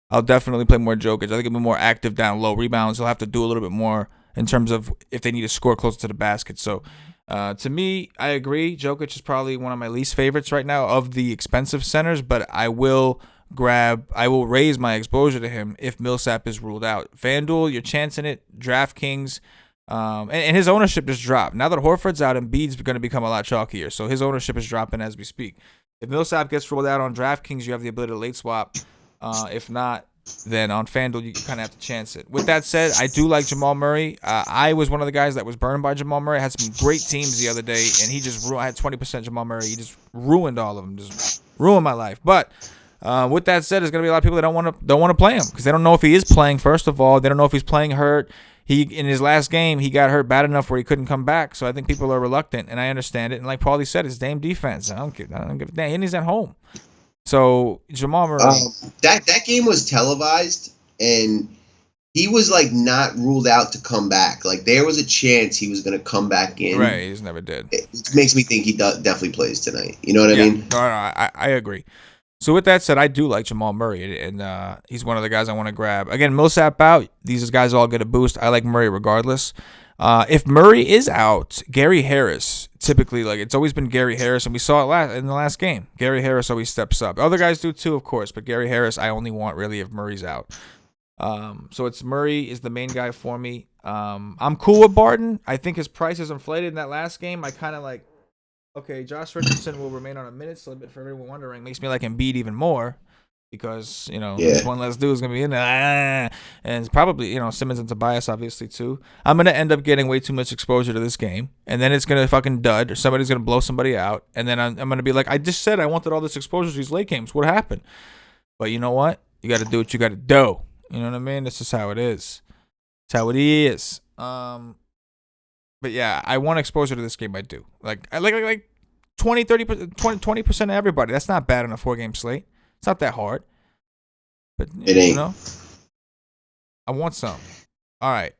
I'll definitely play more Jokic. I think he'll be more active down low. Rebounds, he'll have to do a little bit more in terms of if they need to score closer to the basket. So, to me, I agree. Jokic is probably one of my least favorites right now of the expensive centers, but I will raise my exposure to him if Millsap is ruled out. FanDuel, you're chancing it. DraftKings, and his ownership just dropped. Now that Horford's out, Embiid's going to become a lot chalkier, so his ownership is dropping as we speak. If Millsap gets ruled out on DraftKings, you have the ability to late swap. If not, then on FanDuel, you kind of have to chance it. With that said, I do like Jamal Murray. I was one of the guys that was burned by Jamal Murray. I had some great teams the other day, and he just I had 20% Jamal Murray. He just ruined all of them, just ruined my life. But with that said, there's going to be a lot of people that don't want to play him because they don't know if he is playing. First of all, they don't know if he's playing hurt. In his last game, he got hurt bad enough where he couldn't come back. So I think people are reluctant, and I understand it. And like Paulie said, it's Dame defense. I don't give a damn. And he's at home. So Jamal Murray, that game was televised, and he was like not ruled out to come back. Like there was a chance he was going to come back in. Right, he just never did. It makes me think he definitely plays tonight. You know what I mean? No, I agree. So with that said, I do like Jamal Murray, and he's one of the guys I want to grab. Again, Millsap out. These guys all get a boost. I like Murray regardless. If Murray is out, Gary Harris, typically, like it's always been Gary Harris, and we saw it in the last game. Gary Harris always steps up. Other guys do too, of course, but Gary Harris I only want really if Murray's out. So it's Murray is the main guy for me. I'm cool with Barton. I think his price is inflated in that last game. I kind of like, okay, Josh Richardson will remain on a minutes limit for everyone wondering. Makes me like Embiid even more. Because, this one less dude is going to be in there. And it's probably, Simmons and Tobias, obviously, too. I'm going to end up getting way too much exposure to this game. And then it's going to fucking dud. Or somebody's going to blow somebody out. And then I'm going to be like, I just said I wanted all this exposure to these late games. What happened? But you know what? You got to do what you got to do. You know what I mean? This is how it is. It's how it is. But yeah, I want exposure to this game. I do. Like 20, 30%, 20% of everybody. That's not bad on a 4-game slate. It's not that hard. But, it ain't. I want some. All right.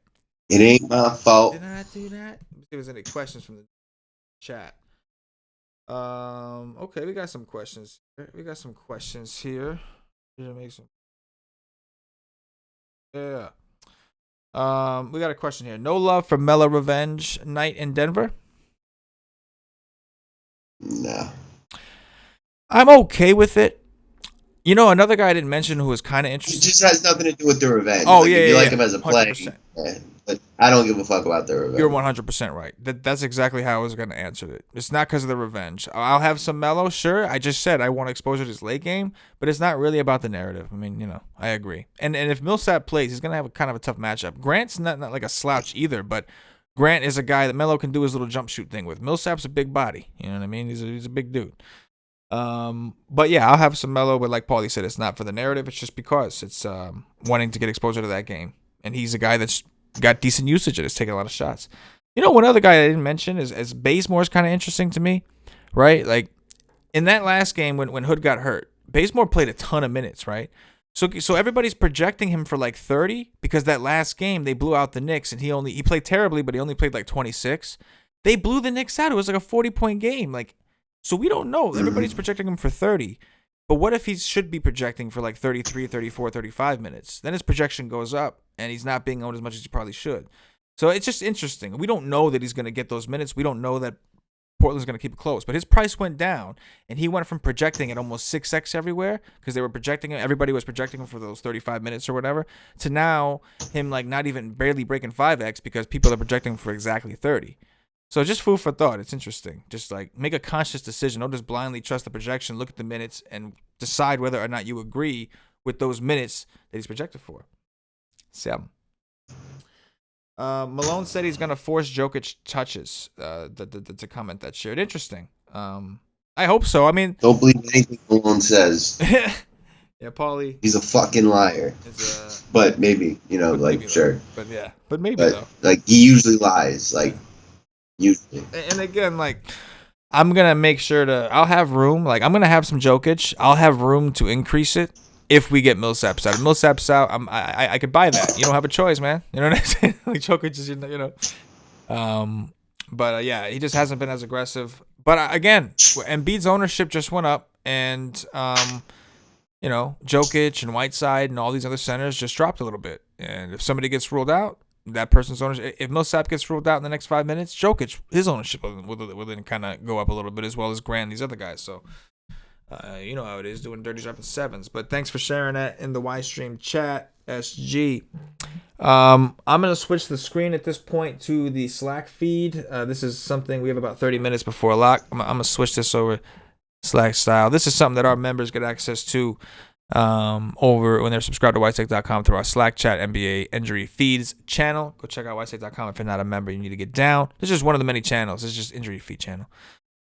It ain't my fault. Did I do that? Let's see if there's any questions from the chat. Okay, we got some questions. We got some questions here. Yeah. We got a question here. No love for Mela Revenge night in Denver? No. I'm okay with it. You know, another guy I didn't mention who was kind of It interesting. just has nothing to do with the revenge. Oh, like, yeah, if you yeah, like yeah. him as a play, 100%. but I don't give a fuck about the You're revenge. 100% right. That's exactly how I was going to answer it. It's not because of the revenge. I'll have some Melo, sure. I just said I want exposure to his late game, but it's not really about the narrative. I mean, you know, I agree. And if Millsap plays, he's going to have kind of a tough matchup. Grant's not like a slouch either, but Grant is a guy that Melo can do his little jump shoot thing with. Millsap's a big body. You know what I mean? He's a big dude. But yeah, I'll have some Melo, but like Paulie said, it's not for the narrative. It's just because it's wanting to get exposure to that game. And he's a guy that's got decent usage and is taking a lot of shots. You know, one other guy I didn't mention is Bazemore's kind of interesting to me, right? Like in that last game when Hood got hurt, Bazemore played a ton of minutes, right? So everybody's projecting him for like 30 because that last game they blew out the Knicks and he played terribly, but he only played like 26. They blew the Knicks out. It was like a 40-point game. Like, so we don't know. Everybody's projecting him for 30. But what if he should be projecting for like 33, 34, 35 minutes? Then his projection goes up and he's not being owned as much as he probably should. So it's just interesting. We don't know that he's going to get those minutes. We don't know that Portland's going to keep it close. But his price went down, and he went from projecting at almost 6x everywhere because they were projecting him. Everybody was projecting him for those 35 minutes or whatever, to now him like not even barely breaking 5x because people are projecting him for exactly 30. So just food for thought. It's interesting. Just like make a conscious decision. Don't just blindly trust the projection. Look at the minutes and decide whether or not you agree with those minutes that he's projected for. 7. Malone said he's going to force Jokic touches to comment that shared. Interesting. I hope so. I mean, Don't believe anything Malone says. Yeah, Paulie. He's a fucking liar. But maybe, but like, maybe, sure. But maybe, But, though. like, he usually lies. Like, usually. And again, like, I'm going to make sure I'll have room. Like, I'm going to have some Jokic. I'll have room to increase it if we get Millsap's out. If Millsap's out, I could buy that. You don't have a choice, man. You know what I'm saying? Like, Jokic is, you know. But yeah, he just hasn't been as aggressive. But again, Embiid's ownership just went up, and you know, Jokic and Whiteside and all these other centers just dropped a little bit. And if somebody gets ruled out, that person's ownership. If Millsap gets ruled out in the next 5 minutes, Jokic, his ownership will then kind of go up a little bit, as well as Grant and these other guys. So you know how it is doing dirty dropping 7s. But thanks for sharing that in the Ystream chat, SG. I'm gonna switch the screen at this point to the Slack feed. This is something we have about 30 minutes before lock. I'm gonna switch this over Slack style. This is something that our members get access to over when they're subscribed to WiseTake.com through our Slack chat NBA injury feeds channel. Go check out WiseTake.com if you're not a member. You need to get down. This is just one of the many channels. It's just injury feed channel.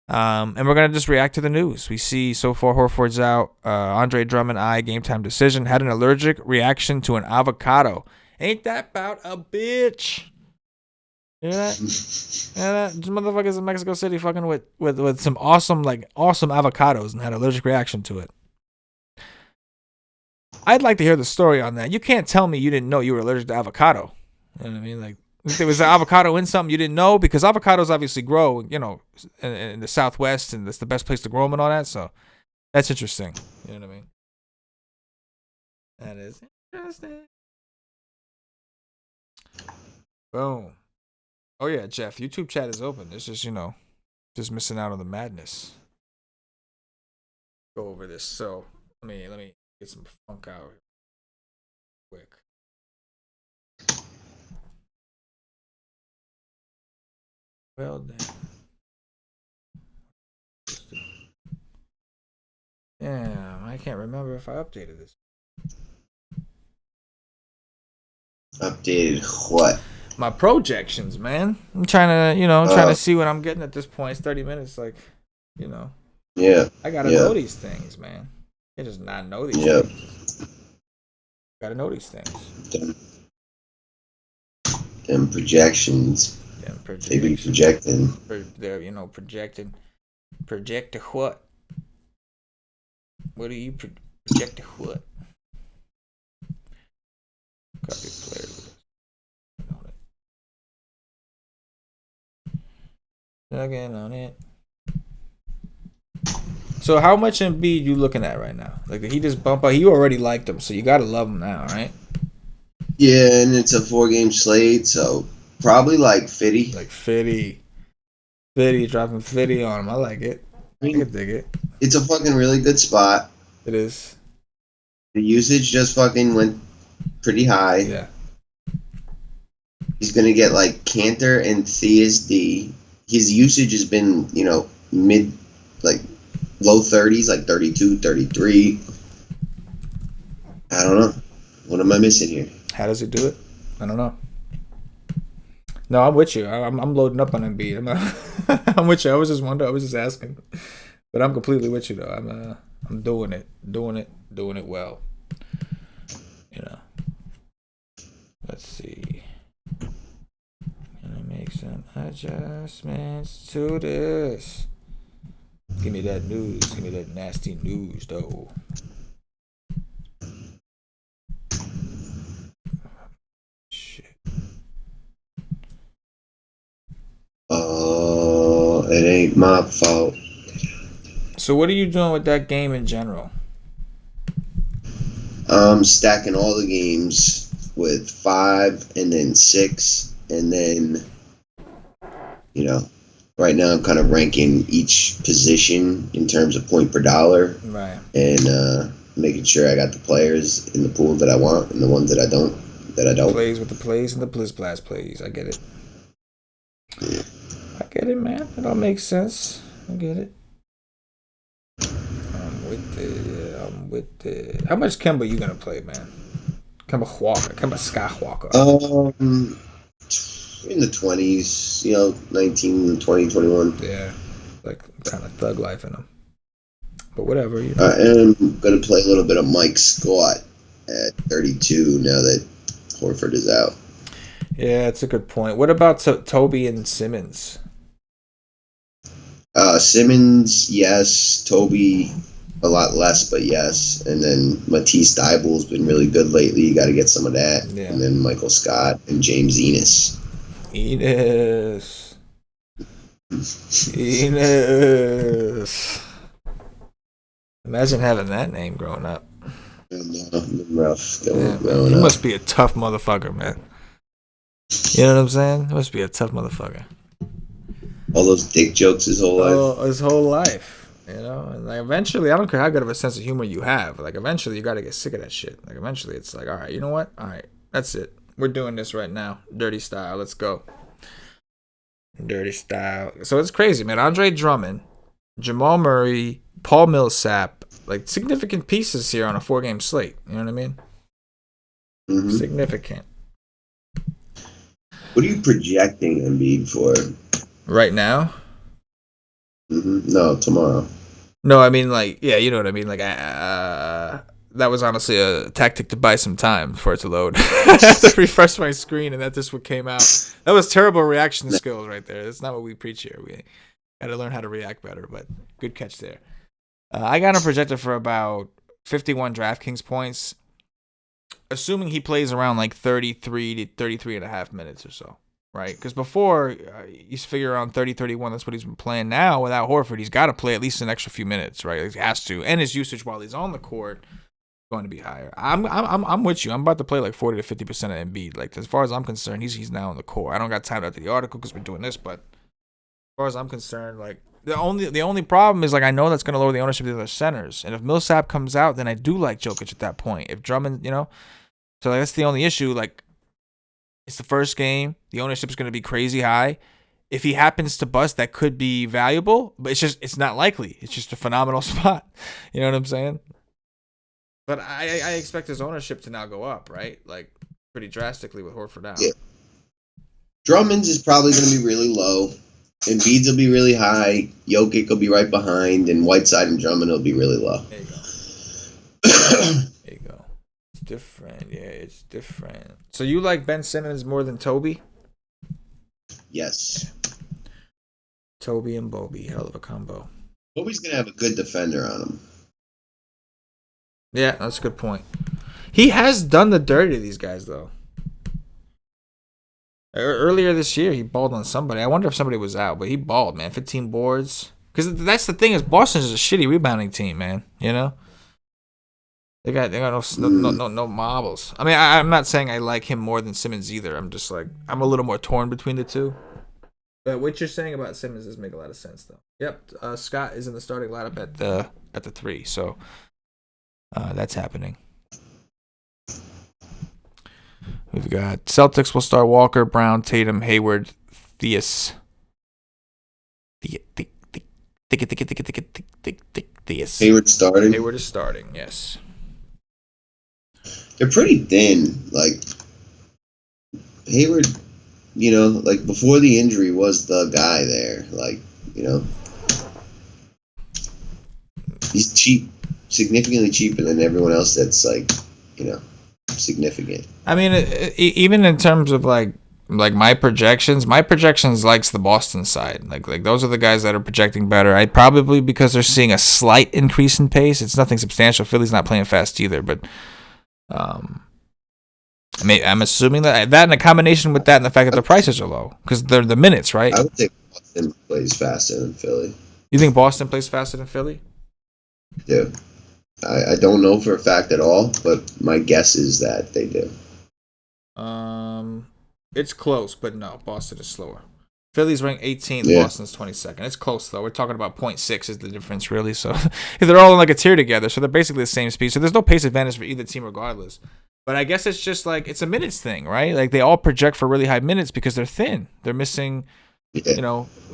And we're gonna just react to the news. We see so far Horford's out. Andre Drummond, game time decision, had an allergic reaction to an avocado. Ain't that about a bitch? You know that? This motherfuckers in Mexico City fucking with some awesome avocados and had an allergic reaction to it. I'd like to hear the story on that. You can't tell me you didn't know you were allergic to avocado. You know what I mean? Like, if there was an avocado in something you didn't know, because avocados obviously grow, you know, in the Southwest, and that's the best place to grow them and all that. So that's interesting. You know what I mean? That is interesting. Boom. Oh yeah, Jeff. YouTube chat is open. It's just, just missing out on the madness. Go over this. So let me get some funk out quick. Well then. Damn, I can't remember if I updated this. Updated what? My projections, man. I'm trying to see what I'm getting at this point. It's 30 minutes, like, Yeah. I gotta know these things, man. You just not know these things. Gotta know these things. Them projections. They be projecting. They're, projecting. Project to what? What do you project to what? Copy player. Again on it. So how much Embiid you looking at right now? Like, did he just bump out? You already liked him, so you gotta love him now, right? Yeah, and it's a 4-game slate, so probably like 50. Like 50. 50, dropping 50 on him. I like it. I can dig it. It's a fucking really good spot. It is. The usage just fucking went pretty high. Yeah. He's gonna get like Cantor and Theus D. His usage has been, mid, like low 30s, like 32, 33. I don't know. What am I missing here? How does he do it? I don't know. No, I'm with you. I'm loading up on Embiid. I'm with you. I was just wondering. I was just asking, but I'm completely with you though. I'm doing it well. Let's see. Gonna make some adjustments to this. Give me that news. Give me that nasty news though. Shit. Oh, it ain't my fault. So what are you doing with that game in general? I'm stacking all the games with 5 and then 6, and then, right now I'm kind of ranking each position in terms of point per dollar, Right. and making sure I got the players in the pool that I want and the ones that I don't. Plays with the plays and the blizz plays. I get it. I get it, man. It all makes sense. I get it. I'm with it. How much Kemba you gonna play, man? Kemba Skywalker. In the 20s, 19, 20, 21. Yeah, like kind of thug life in him. But whatever. I am going to play a little bit of Mike Scott at 32 now that Horford is out. Yeah, it's a good point. What about Toby and Simmons? Simmons, yes. Toby, a lot less, but yes. And then Matisse Thybulle's been really good lately. You got to get some of that. Yeah. And then Michael Scott and James Enos. Enos. Imagine having that name growing up. Rough. You must be a tough motherfucker, man. You know what I'm saying? You must be a tough motherfucker. All those dick jokes his whole life. His whole life. And like eventually, I don't care how good of a sense of humor you have. Like eventually, you got to get sick of that shit. Like eventually, it's like, all right, you know what? All right, that's it. We're doing this right now. Dirty style. Let's go. Dirty style. So it's crazy, man. Andre Drummond, Jamal Murray, Paul Millsap, like significant pieces here on a 4-game slate. You know what I mean? Mm-hmm. Significant. What are you projecting Embiid for? Right now? Mm-hmm. No, tomorrow. No, I mean, like, yeah, you know what I mean. Like, that was honestly a tactic to buy some time for it to load. I had to refresh my screen, and that just what came out. That was terrible reaction skills right there. That's not what we preach here. We got to learn how to react better, but good catch there. I got him projected for about 51 DraftKings points, assuming he plays around like 33 to 33 and a half minutes or so, right? Because before, you used to figure around 30, 31, that's what he's been playing. Now, without Horford, he's got to play at least an extra few minutes, right? He has to. And his usage while he's on the court going to be higher. I'm with you. I'm about to play like 40 to 50% of Embiid. Like, as far as I'm concerned, he's now in the core. I don't got time to the article because we're doing this, but as far as I'm concerned, like, the only problem is, like, I know that's going to lower the ownership of the other centers. And if Millsap comes out, then I do like Jokic at that point. If Drummond, so like, that's the only issue. Like, it's the first game. The ownership is going to be crazy high. If he happens to bust, that could be valuable, but it's not likely. It's just a phenomenal spot. You know what I'm saying? But I expect his ownership to now go up, right? Like, pretty drastically with Horford out. Yeah. Drummond's is probably going to be really low. Embiid's will be really high. Jokic will be right behind, and Whiteside and Drummond will be really low. There you go. There you go. It's different. Yeah, it's different. So you like Ben Simmons more than Toby? Yes. Toby and Bobby, hell of a combo. Bobby's going to have a good defender on him. Yeah, that's a good point. He has done the dirty to these guys, though. Earlier this year, he balled on somebody. I wonder if somebody was out, but he balled, man. 15 boards. Because that's the thing is, Boston's a shitty rebounding team, man. You know, they got no marbles. I mean, I'm not saying I like him more than Simmons either. I'm just like, I'm a little more torn between the two. But what you're saying about Simmons does make a lot of sense, though. Yep, Scott is in the starting lineup at the 3, so that's happening. We've got Celtics will start Walker, Brown, Tatum, Hayward, Theus. Hayward starting. Hayward is starting, yes. They're pretty thin. Like, Hayward, like before the injury was the guy there. Like, he's cheap, significantly cheaper than everyone else that's like, significant. I mean, even in terms of like my projections likes the Boston side. Like those are the guys that are projecting better. I probably because they're seeing a slight increase in pace. It's nothing substantial. Philly's not playing fast either, but I'm assuming that in a combination with that and the fact that the prices are low because they're the minutes, right? I would think Boston plays faster than Philly. You think Boston plays faster than Philly? Yeah. I don't know for a fact at all, but my guess is that they do. It's close, but no, Boston is slower. Philly's ranked 18th, yeah. Boston's 22nd. It's close though. We're talking about 0.6 is the difference really. So they're all in like a tier together, so they're basically the same speed. So there's no pace advantage for either team regardless. But I guess it's just like it's a minutes thing, right? Like they all project for really high minutes because they're thin. They're missing,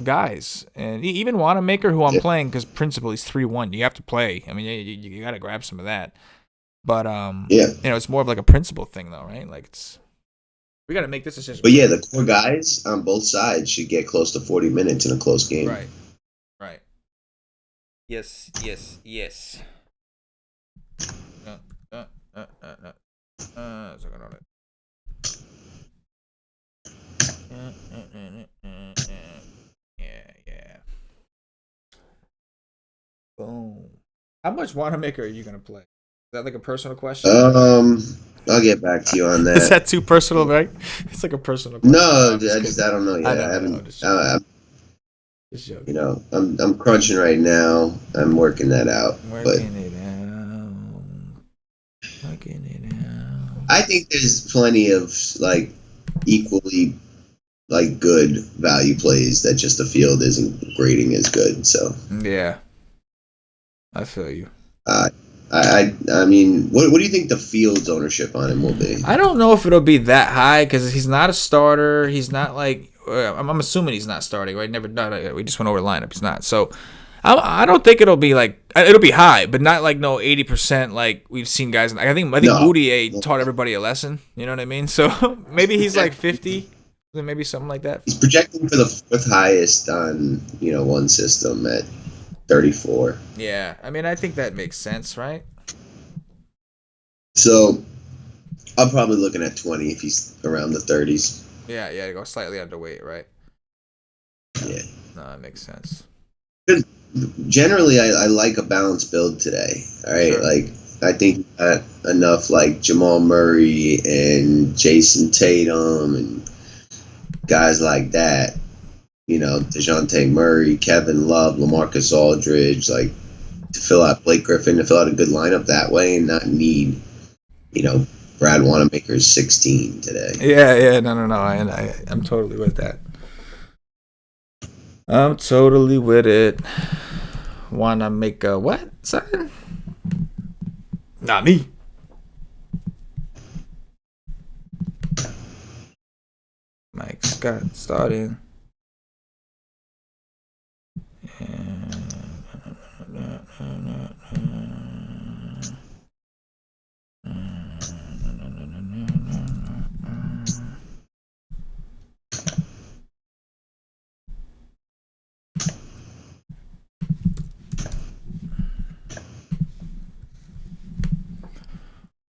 guys. And even Wanamaker, who I'm playing, because principally he's 3-1. You have to play. I mean, you got to grab some of that. But it's more of like a principle thing, though, right? Like we got to make this decision. But yeah, the core guys on both sides should get close to 40 minutes in a close game. Right. Yes. Yeah. Boom. How much Wanamaker are you gonna play? Is that like a personal question? I'll get back to you on that. Is that too personal, right? It's like a personal question. No, I don't know yet. I haven't. Just joking. I'm crunching right now. I'm working that out. Working it out. I think there's plenty of like equally like good value plays that just the field isn't grading as good. So yeah, I feel you. I mean, what do you think the field's ownership on him will be? I don't know if it'll be that high because he's not a starter. He's not like I'm assuming he's not starting, right? We just went over the lineup. He's not. So I don't think it'll be like it'll be high, but not like 80% like we've seen guys. I think Boudier taught everybody a lesson. You know what I mean? So maybe he's like 50, maybe something like that. He's projecting for the fourth highest on one system at 34. Yeah, I mean I think that makes sense, right? So I'm probably looking at 20 if he's around the 30s. Yeah, go slightly underweight, right? Yeah. No, that makes sense. Generally, I like a balanced build today. All right, sure. Like I think that enough like Jamal Murray and Jason Tatum and guys like that. DeJounte Murray, Kevin Love, LaMarcus Aldridge, like to fill out Blake Griffin, to fill out a good lineup that way and not need, Brad Wanamaker's 16 today. Yeah, no. I'm totally with that. I'm totally with it. Wanna make a what, son? Not me. Mike Scott starting.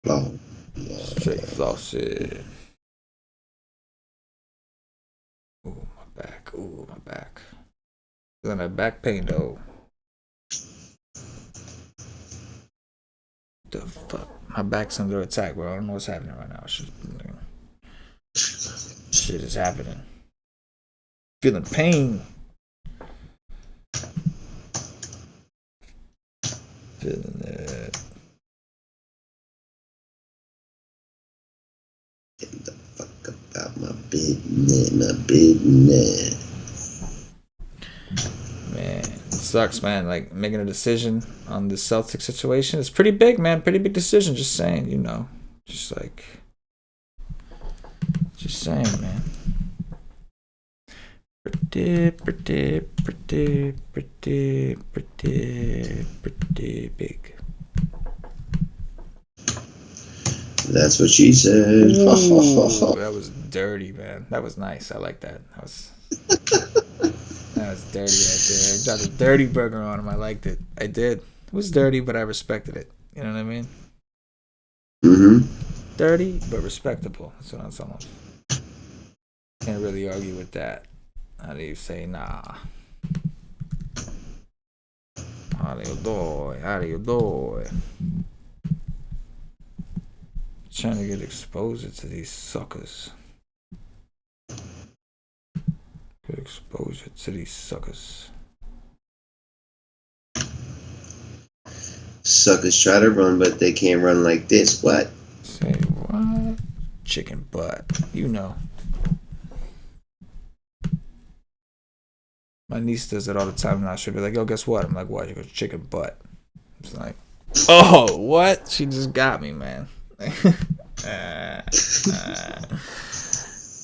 Oh, straight flossing. Ooh, my back. Feeling that back pain though. The fuck? My back's under attack, bro. I don't know what's happening right now. Shit is happening. Feeling pain. Feeling it. Get the fuck about my business. Man, it sucks, man. Like making a decision on the Celtics situation. It's pretty big, man. Pretty big decision. Just saying, just like Just saying, man. Pretty big. That's what she said. Ooh, that was dirty, man. That was nice. I like that. That was dirty right there. I got a dirty burger on him. I liked it. I did. It was dirty, but I respected it. You know what I mean? Mm-hmm. Dirty, but respectable. That's what I'm telling you. Can't really argue with that. How do you say nah? How do you do? How do you do? Trying to get exposure to these suckers. Get exposure to these suckers. Suckers try to run, but they can't run like this. What? Say what? Chicken butt. You know. My niece does it all the time, and I should be like, yo, guess what? I'm like, what? She goes, chicken butt. It's like, oh, what? She just got me, man.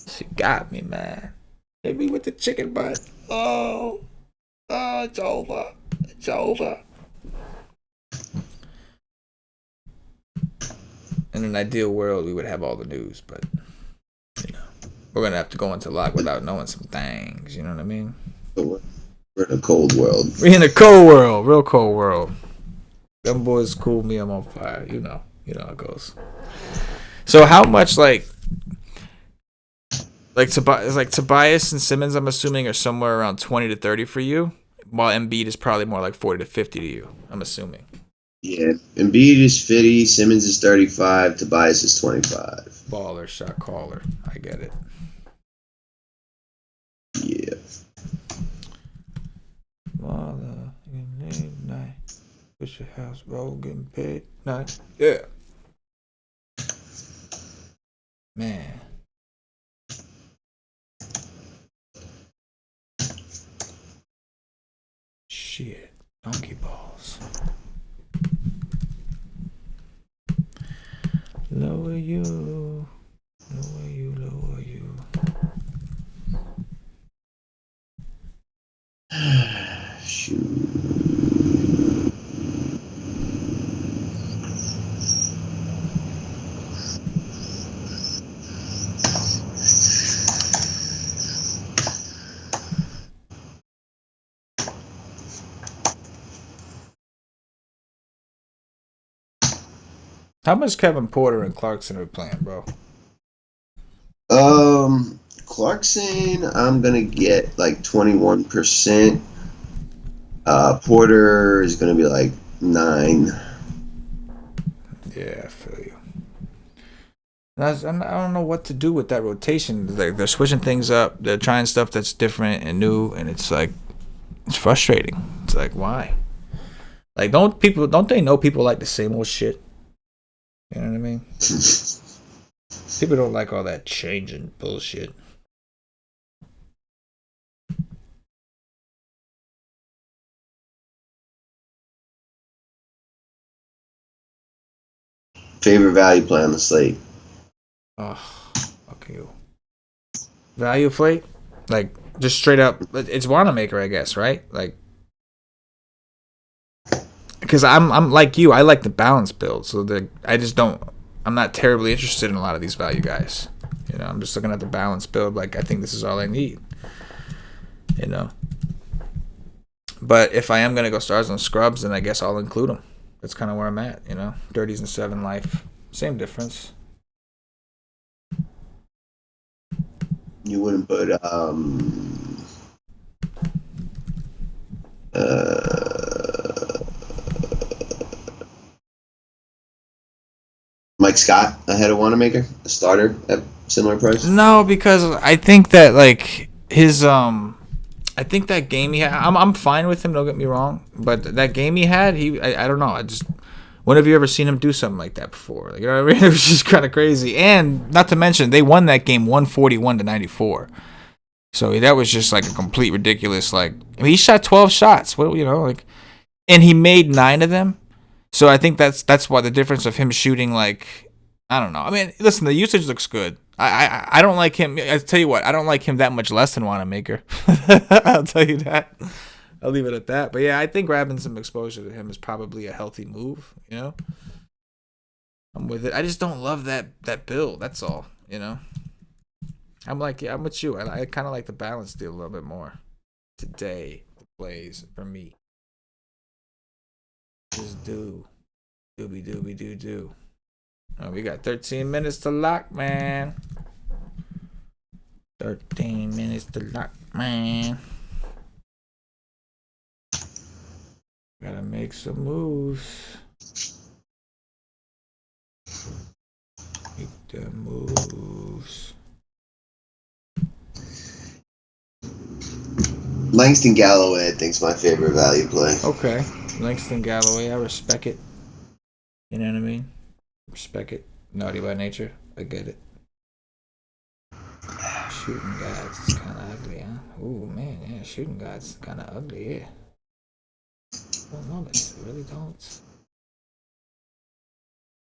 She got me, man. Hit me with the chicken butt. Oh, it's over. It's over. In an ideal world, we would have all the news, but, you know, we're going to have to go into lock without knowing some things. You know what I mean? We're in a cold world. We're in a cold world. Real cold world. Them boys cool me. I'm on fire. You know how it goes. So how much Tobias and Simmons, I'm assuming, are somewhere around 20 to 30 for you, while Embiid is probably more like 40 to 50 to you, I'm assuming. Yeah, Embiid is 50, Simmons is 35, Tobias is 25. Baller, shot caller. I get it. Yeah. Mother, night. Push your house, bro, getting paid. Night. Yeah. Man. Shit. Donkey balls. Lower you. Lower you, lower you. Shoot. How much Kevin Porter and Clarkson are playing, bro? Clarkson, I'm gonna get like 21%. Porter is gonna be like 9. Yeah, I feel you. I don't know what to do with that rotation. Like, they're switching things up. They're trying stuff that's different and new, and it's like, it's frustrating. It's like, why? Like, don't they know people like the same old shit? You know what I mean? People don't like all that changing bullshit. Favorite value play on the slate? Oh, fuck you. Value play? Like, just straight up, it's Wanamaker, I guess, right? Like, because I'm like you, I like the balance build, so I'm not terribly interested in a lot of these value guys. You know, I'm just looking at the balance build, like, I think this is all I need. You know? But if I am going to go stars and scrubs, then I guess I'll include them. That's kind of where I'm at, you know? 30s and 7 life. Same difference. You wouldn't put Mike Scott ahead of Wanamaker, a starter at similar price? No, because I think that, like, his I think that game he had, I'm fine with him, don't get me wrong, but that game he had, I don't know, when have you ever seen him do something like that before? Like, you know what I mean? It was just kind of crazy. And not to mention, they won that game 141 to 94. So that was just like a complete ridiculous, like, I mean, he shot 12 shots. What, you know, like, and he made 9 of them. So I think that's why the difference of him shooting, like, I don't know. I mean, listen, the usage looks good. I don't like him. I tell you what, I don't like him that much less than Wanamaker. I'll tell you that. I'll leave it at that. But yeah, I think grabbing some exposure to him is probably a healthy move. You know, I'm with it. I just don't love that build. That's all. You know, I'm like, yeah, I'm with you. I kind of like the balance deal a little bit more today. The plays for me. Just do. Do. Oh, we got 13 minutes to lock, man. 13 minutes to lock, man. Gotta make some moves. Make the moves. Langston Galloway, I think, is my favorite value play. Okay. Langston Galloway, I respect it. You know what I mean? Respect it. Naughty by nature. I get it. Shooting guards is kind of ugly, huh? Ooh, man, yeah, shooting guards is kind of ugly, yeah. I don't know this. I really don't.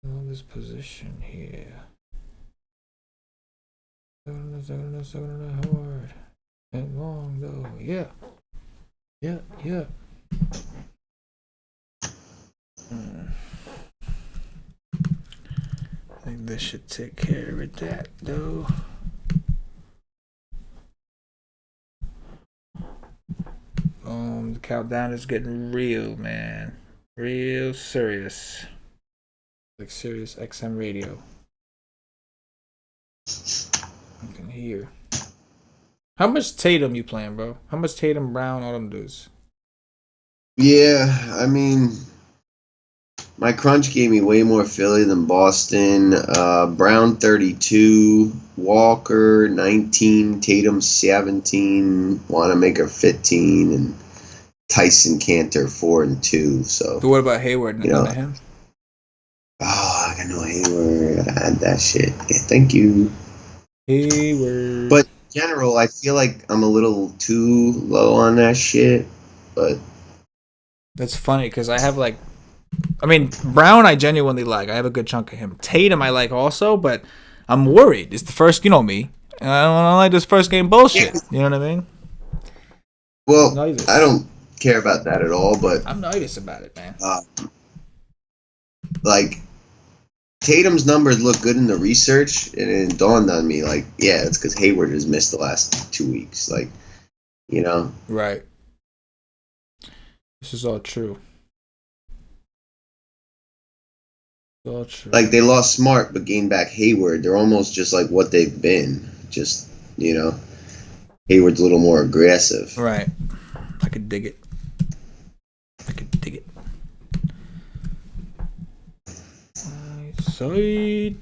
I know this position here. Hard and long, though. Yeah. I think this should take care of that, though. The countdown is getting real, man. Real serious. Like Sirius XM radio. You can hear. How much Tatum you playing, bro? How much Tatum, Brown, all them dudes? Yeah, I mean, my crunch gave me way more Philly than Boston. Brown 32, Walker 19, Tatum 17, Wanamaker 15, and Tyson Cantor 4 and 2. So. But what about Hayward? None of him? Oh, I got no Hayward. I gotta add that shit. Yeah, thank you. Hayward. But in general, I feel like I'm a little too low on that shit. But that's funny because I have like, I mean, Brown I genuinely like. I have a good chunk of him. Tatum I like also, but I'm worried. It's the first, you know me. And I don't like this first game bullshit. You know what I mean? Well, I don't care about that at all, but I'm nervous about it, man. Like, Tatum's numbers look good in the research, and it dawned on me, like, yeah, it's because Hayward has missed the last 2 weeks. Like, you know? Right. This is all true. It's all true. Like, they lost Smart, but gained back Hayward. They're almost just like what they've been. Just, you know, Hayward's a little more aggressive. Right. I could dig it. Side.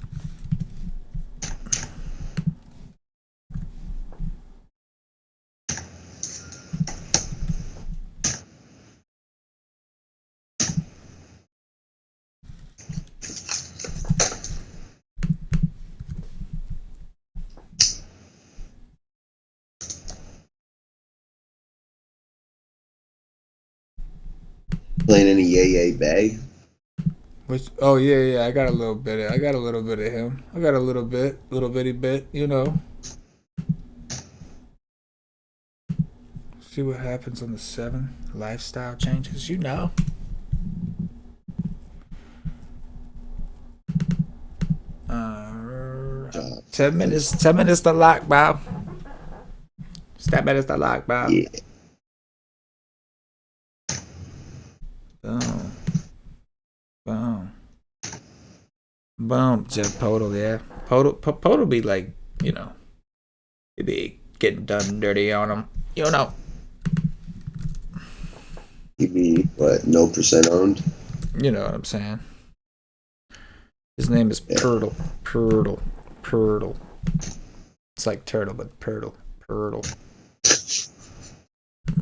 Playing any Yay Bay? Oh yeah. I got a little bit of him. I got a little bitty bit. You know. See what happens on the 7. Lifestyle changes. You know. Uh, 10 minutes. 10 minutes to lock, bro. 10 minutes to lock, bro. Yeah. Boom, Jeff Podol, yeah. Podol be like, you know, he be getting done dirty on him, you know. He be, what, no % owned? You know what I'm saying. His name is Pirtle. It's like turtle, but Pirtle.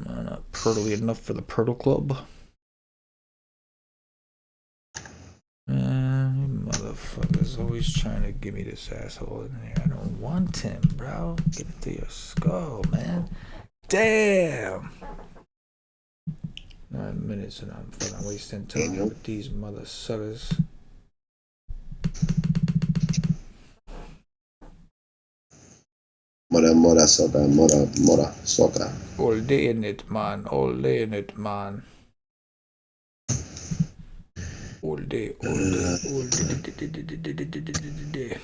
I'm not pirtly enough for the Pirtle Club. Motherfuckers always trying to give me this asshole in here. I don't want him, bro. Get it to your skull, man. Damn. 9 minutes and I'm fucking wasting time with these mother suckers. Mora, soca, mora, soca. All day in it, man. All day in it, man. All day, all day, all day.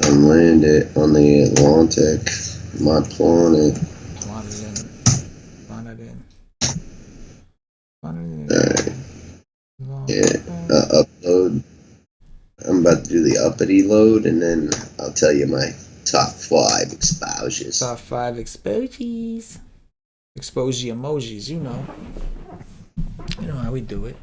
I'm landed on the Atlantic. My planet. Planet in. Alright. Yeah. Upload. I'm about to do the uppity load, and then I'll tell you my top 5 exposures. Top 5 exposures. Exposure emojis, you know. You know how we do it.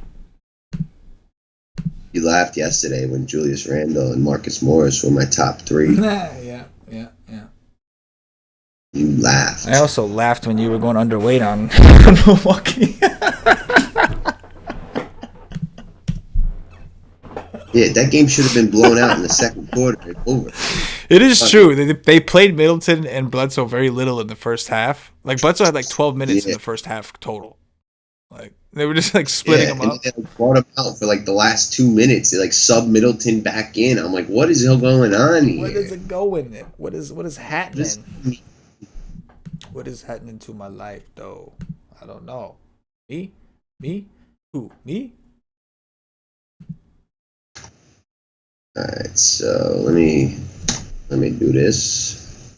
You laughed yesterday when Julius Randle and Marcus Morris were my top 3. Yeah. You laughed. I also laughed when you were going underweight on Milwaukee. Yeah, that game should have been blown out in the second quarter. It's over. It is true. They played Middleton and Bledsoe very little in the first half. Like, Bledsoe had like 12 minutes in the first half total. Like, they were just like splitting them up. They brought him out for like the last 2 minutes. They like sub Middleton back in. I'm like, what is going on here? What is it going in? What is happening? What is happening to my life though? I don't know. Me? Who? Me? Alright, so let me do this.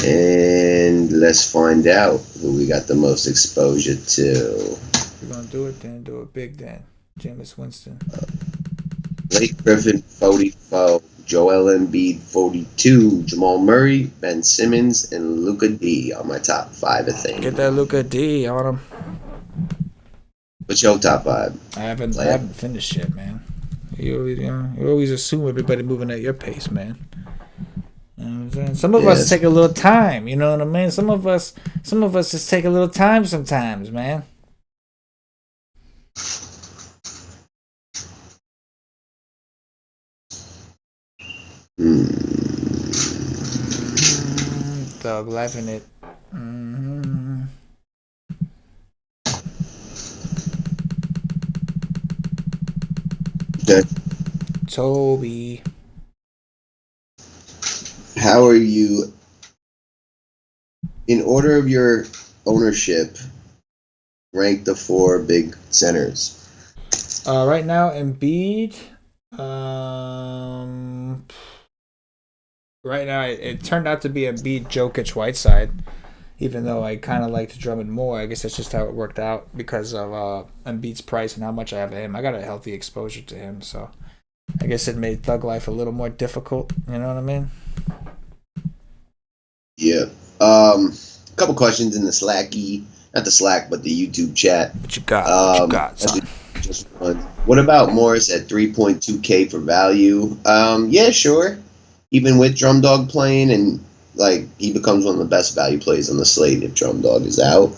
And let's find out who we got the most exposure to. We're gonna do it then, do it big then. Jameis Winston. Blake Griffin 44, Joel Embiid 42, Jamal Murray, Ben Simmons, and Luka D are my top 5 of things. Get that Luka D on him. What's your top 5? I haven't finished yet, man. You always assume everybody moving at your pace, man. You know what I'm saying? Some of us take a little time, you know what I mean? Some of us just take a little time sometimes, man. Thug life in it. Okay. Toby. How are you, in order of your ownership, rank the 4 big centers? Right now, Embiid. Right now, it turned out to be Embiid, Jokic, Whiteside. Even though I kind of liked Drummond more, I guess that's just how it worked out because of Embiid's price and how much I have of him. I got a healthy exposure to him, so I guess it made Thug Life a little more difficult. You know what I mean? Yeah. A couple questions in the Slacky, not the Slack, but the YouTube chat. What you got, son? Just one. What about Morris at 3.2K for value? Yeah, sure. Even with Drum Dog playing, and like he becomes one of the best value plays on the slate if Drum Dog is out.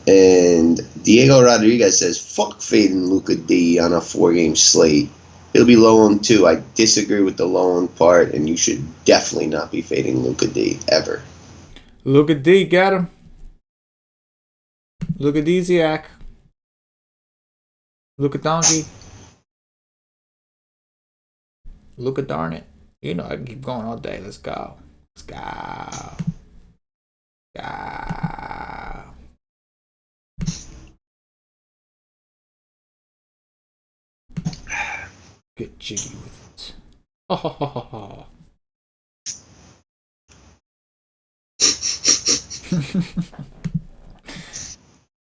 And Diego Rodriguez says, fuck fading Luka D on a 4-game slate. He'll be low on 2. I disagree with the low on part, and you should definitely not be fading Luka D ever. Luka D, got him. Luka Dziak. Luka Donkey. Luka darn it. You know, I can keep going all day. Let's go. Let's go. Get jiggy with it. Oh.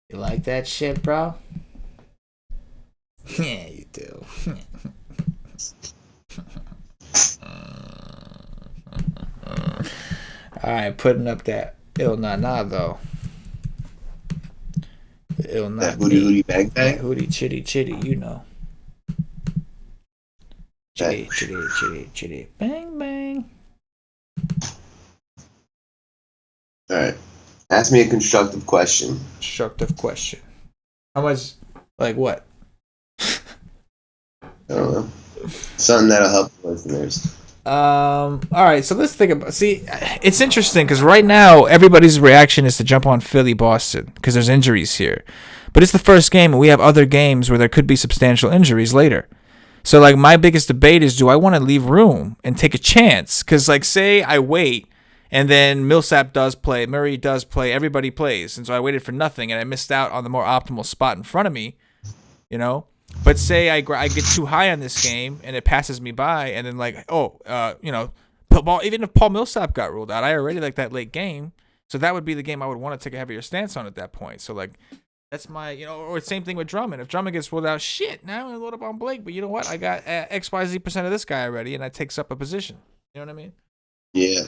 You like that shit, bro? Yeah, you do. Alright, putting up that ill nah though. The ill nah. That hootie bang bang? That hootie chitty, you know. Chitty. Bang bang. Alright. Ask me a constructive question. How much, like what? I don't know. Something that'll help the listeners. All right, so let's think about. See, it's interesting because right now everybody's reaction is to jump on Philly Boston because there's injuries here, but it's the first game and we have other games where there could be substantial injuries later. So like my biggest debate is, do I want to leave room and take a chance? Because like say I wait and then Millsap does play, Murray does play, everybody plays, and so I waited for nothing and I missed out on the more optimal spot in front of me, you know. But say I get too high on this game and it passes me by, and then like even if Paul Millsap got ruled out, I already like that late game, so that would be the game I would want to take a heavier stance on at that point. So like. That's my, or same thing with Drummond. If Drummond gets ruled out, shit, now I'm going to load up on Blake. But you know what? I got XYZ% of this guy already, and that takes up a position. You know what I mean? Yeah,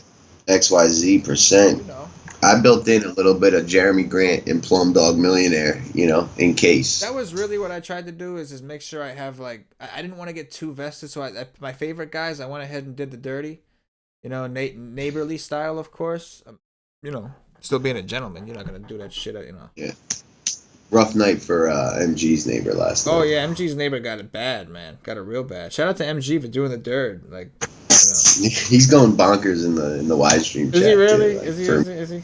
XYZ%. I built in a little bit of Jeremy Grant and Plum Dog Millionaire, in case. That was really what I tried to do, is just make sure I have, like, I didn't want to get too vested. So my favorite guys, I went ahead and did the dirty, neighborly style, of course. Still being a gentleman. You're not going to do that shit, Yeah. Rough night for MG's neighbor last night. Oh yeah, MG's neighbor got it bad, man. Got it real bad. Shout out to MG for doing the dirt. Like, he's going bonkers in the WiseStream chat. Is he really? Too, is he?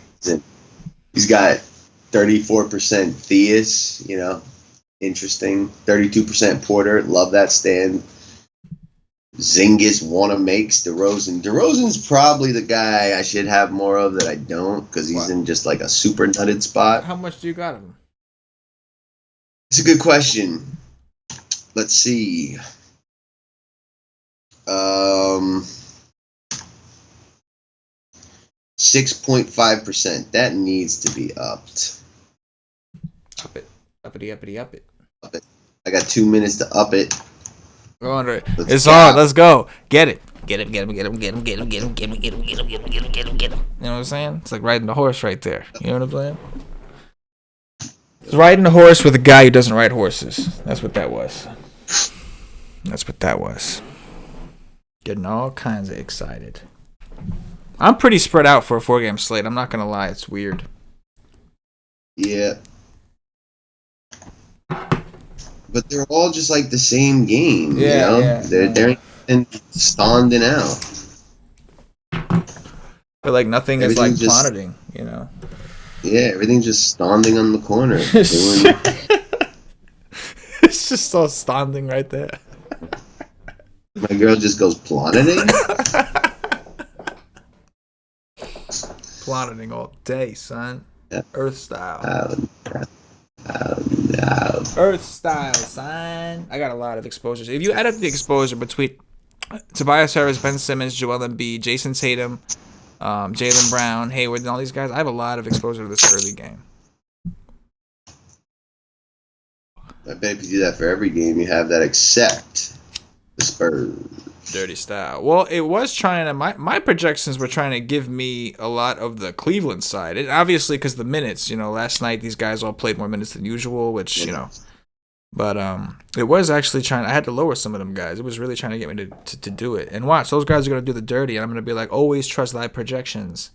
He's got 34% Theus. Interesting. 32% Porter. Love that stand. Zingis makes DeRozan. DeRozan's probably the guy I should have more of that I don't, because he's in just like a super nutted spot. How much do you got of him? It's a good question. Let's see. 6.5%. That needs to be upped. Up it. Uppity. Up it. I got 2 minutes to up it. Go under it. It's on. Let's go. Get it. Get him. You know what I'm saying? It's like riding the horse right there. You know what I'm saying? It's riding a horse with a guy who doesn't ride horses. That's what that was. Getting all kinds of excited. I'm pretty spread out for a 4-game slate. I'm not going to lie. It's weird. Yeah. But they're all just like the same game, Yeah. They're standing out. But like nothing is like plotting, Yeah, everything's just standing on the corner. It's just all standing right there. My girl just goes plotting. Plotting all day, son. Yeah. Earth style. No. Earth style, son. I got a lot of exposures. If you add up the exposure between Tobias Harris, Ben Simmons, Joel Embiid, Jason Tatum, Jaylen Brown, Hayward, and all these guys, I have a lot of exposure to this early game. I bet if you do that for every game, you have that except the Spurs. Dirty style. Well, it was trying to, my projections were trying to give me a lot of the Cleveland side. It, obviously, because the minutes, last night these guys all played more minutes than usual, which, but it was actually trying, I had to lower some of them guys. It was really trying to get me to do it. And watch, those guys are going to do the dirty, and I'm going to be like, always trust thy projections,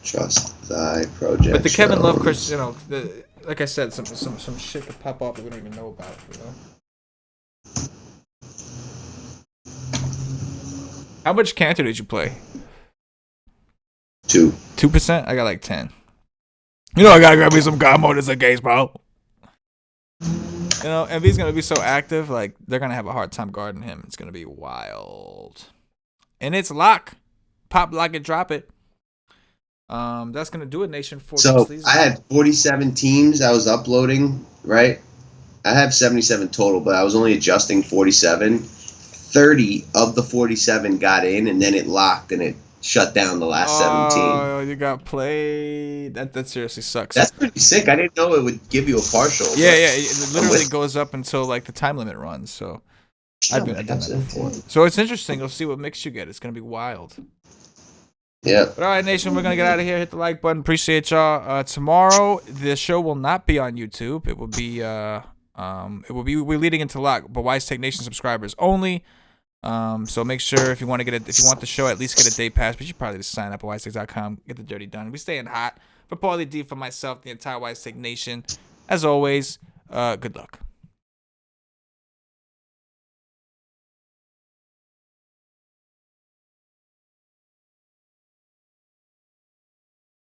Trust thy projections. But the Kevin Love, Chris, like I said, some shit could pop off that we don't even know about, How much Cantor did you play? 2%? I got like 10. I gotta grab me some combo just in case, bro. If he's gonna be so active, like they're gonna have a hard time guarding him. It's gonna be wild. And it's lock. Pop, lock it, drop it. That's gonna do it, Nation. So I had 47 teams I was uploading, right? I have 77 total, but I was only adjusting 47. 30 of the 47 got in, and then it locked, and it shut down the last 17. Oh, you got played. That seriously sucks. That's pretty sick. I didn't know it would give you a partial. Yeah. It literally goes up until like the time limit runs. So I've done that before. So it's interesting. You'll see what mix you get. It's gonna be wild. Yeah. But all right, Nation, we're gonna get out of here. Hit the like button. Appreciate y'all. Tomorrow the show will not be on YouTube. It will be we're leading into lock, but WiseTake Nation subscribers only. So make sure if you want the show, at least get a day pass. But you should probably just sign up at WiseTake.com, get the dirty done. We staying hot. For Paulie D, for myself, the entire WiseTake Nation. As always, good luck.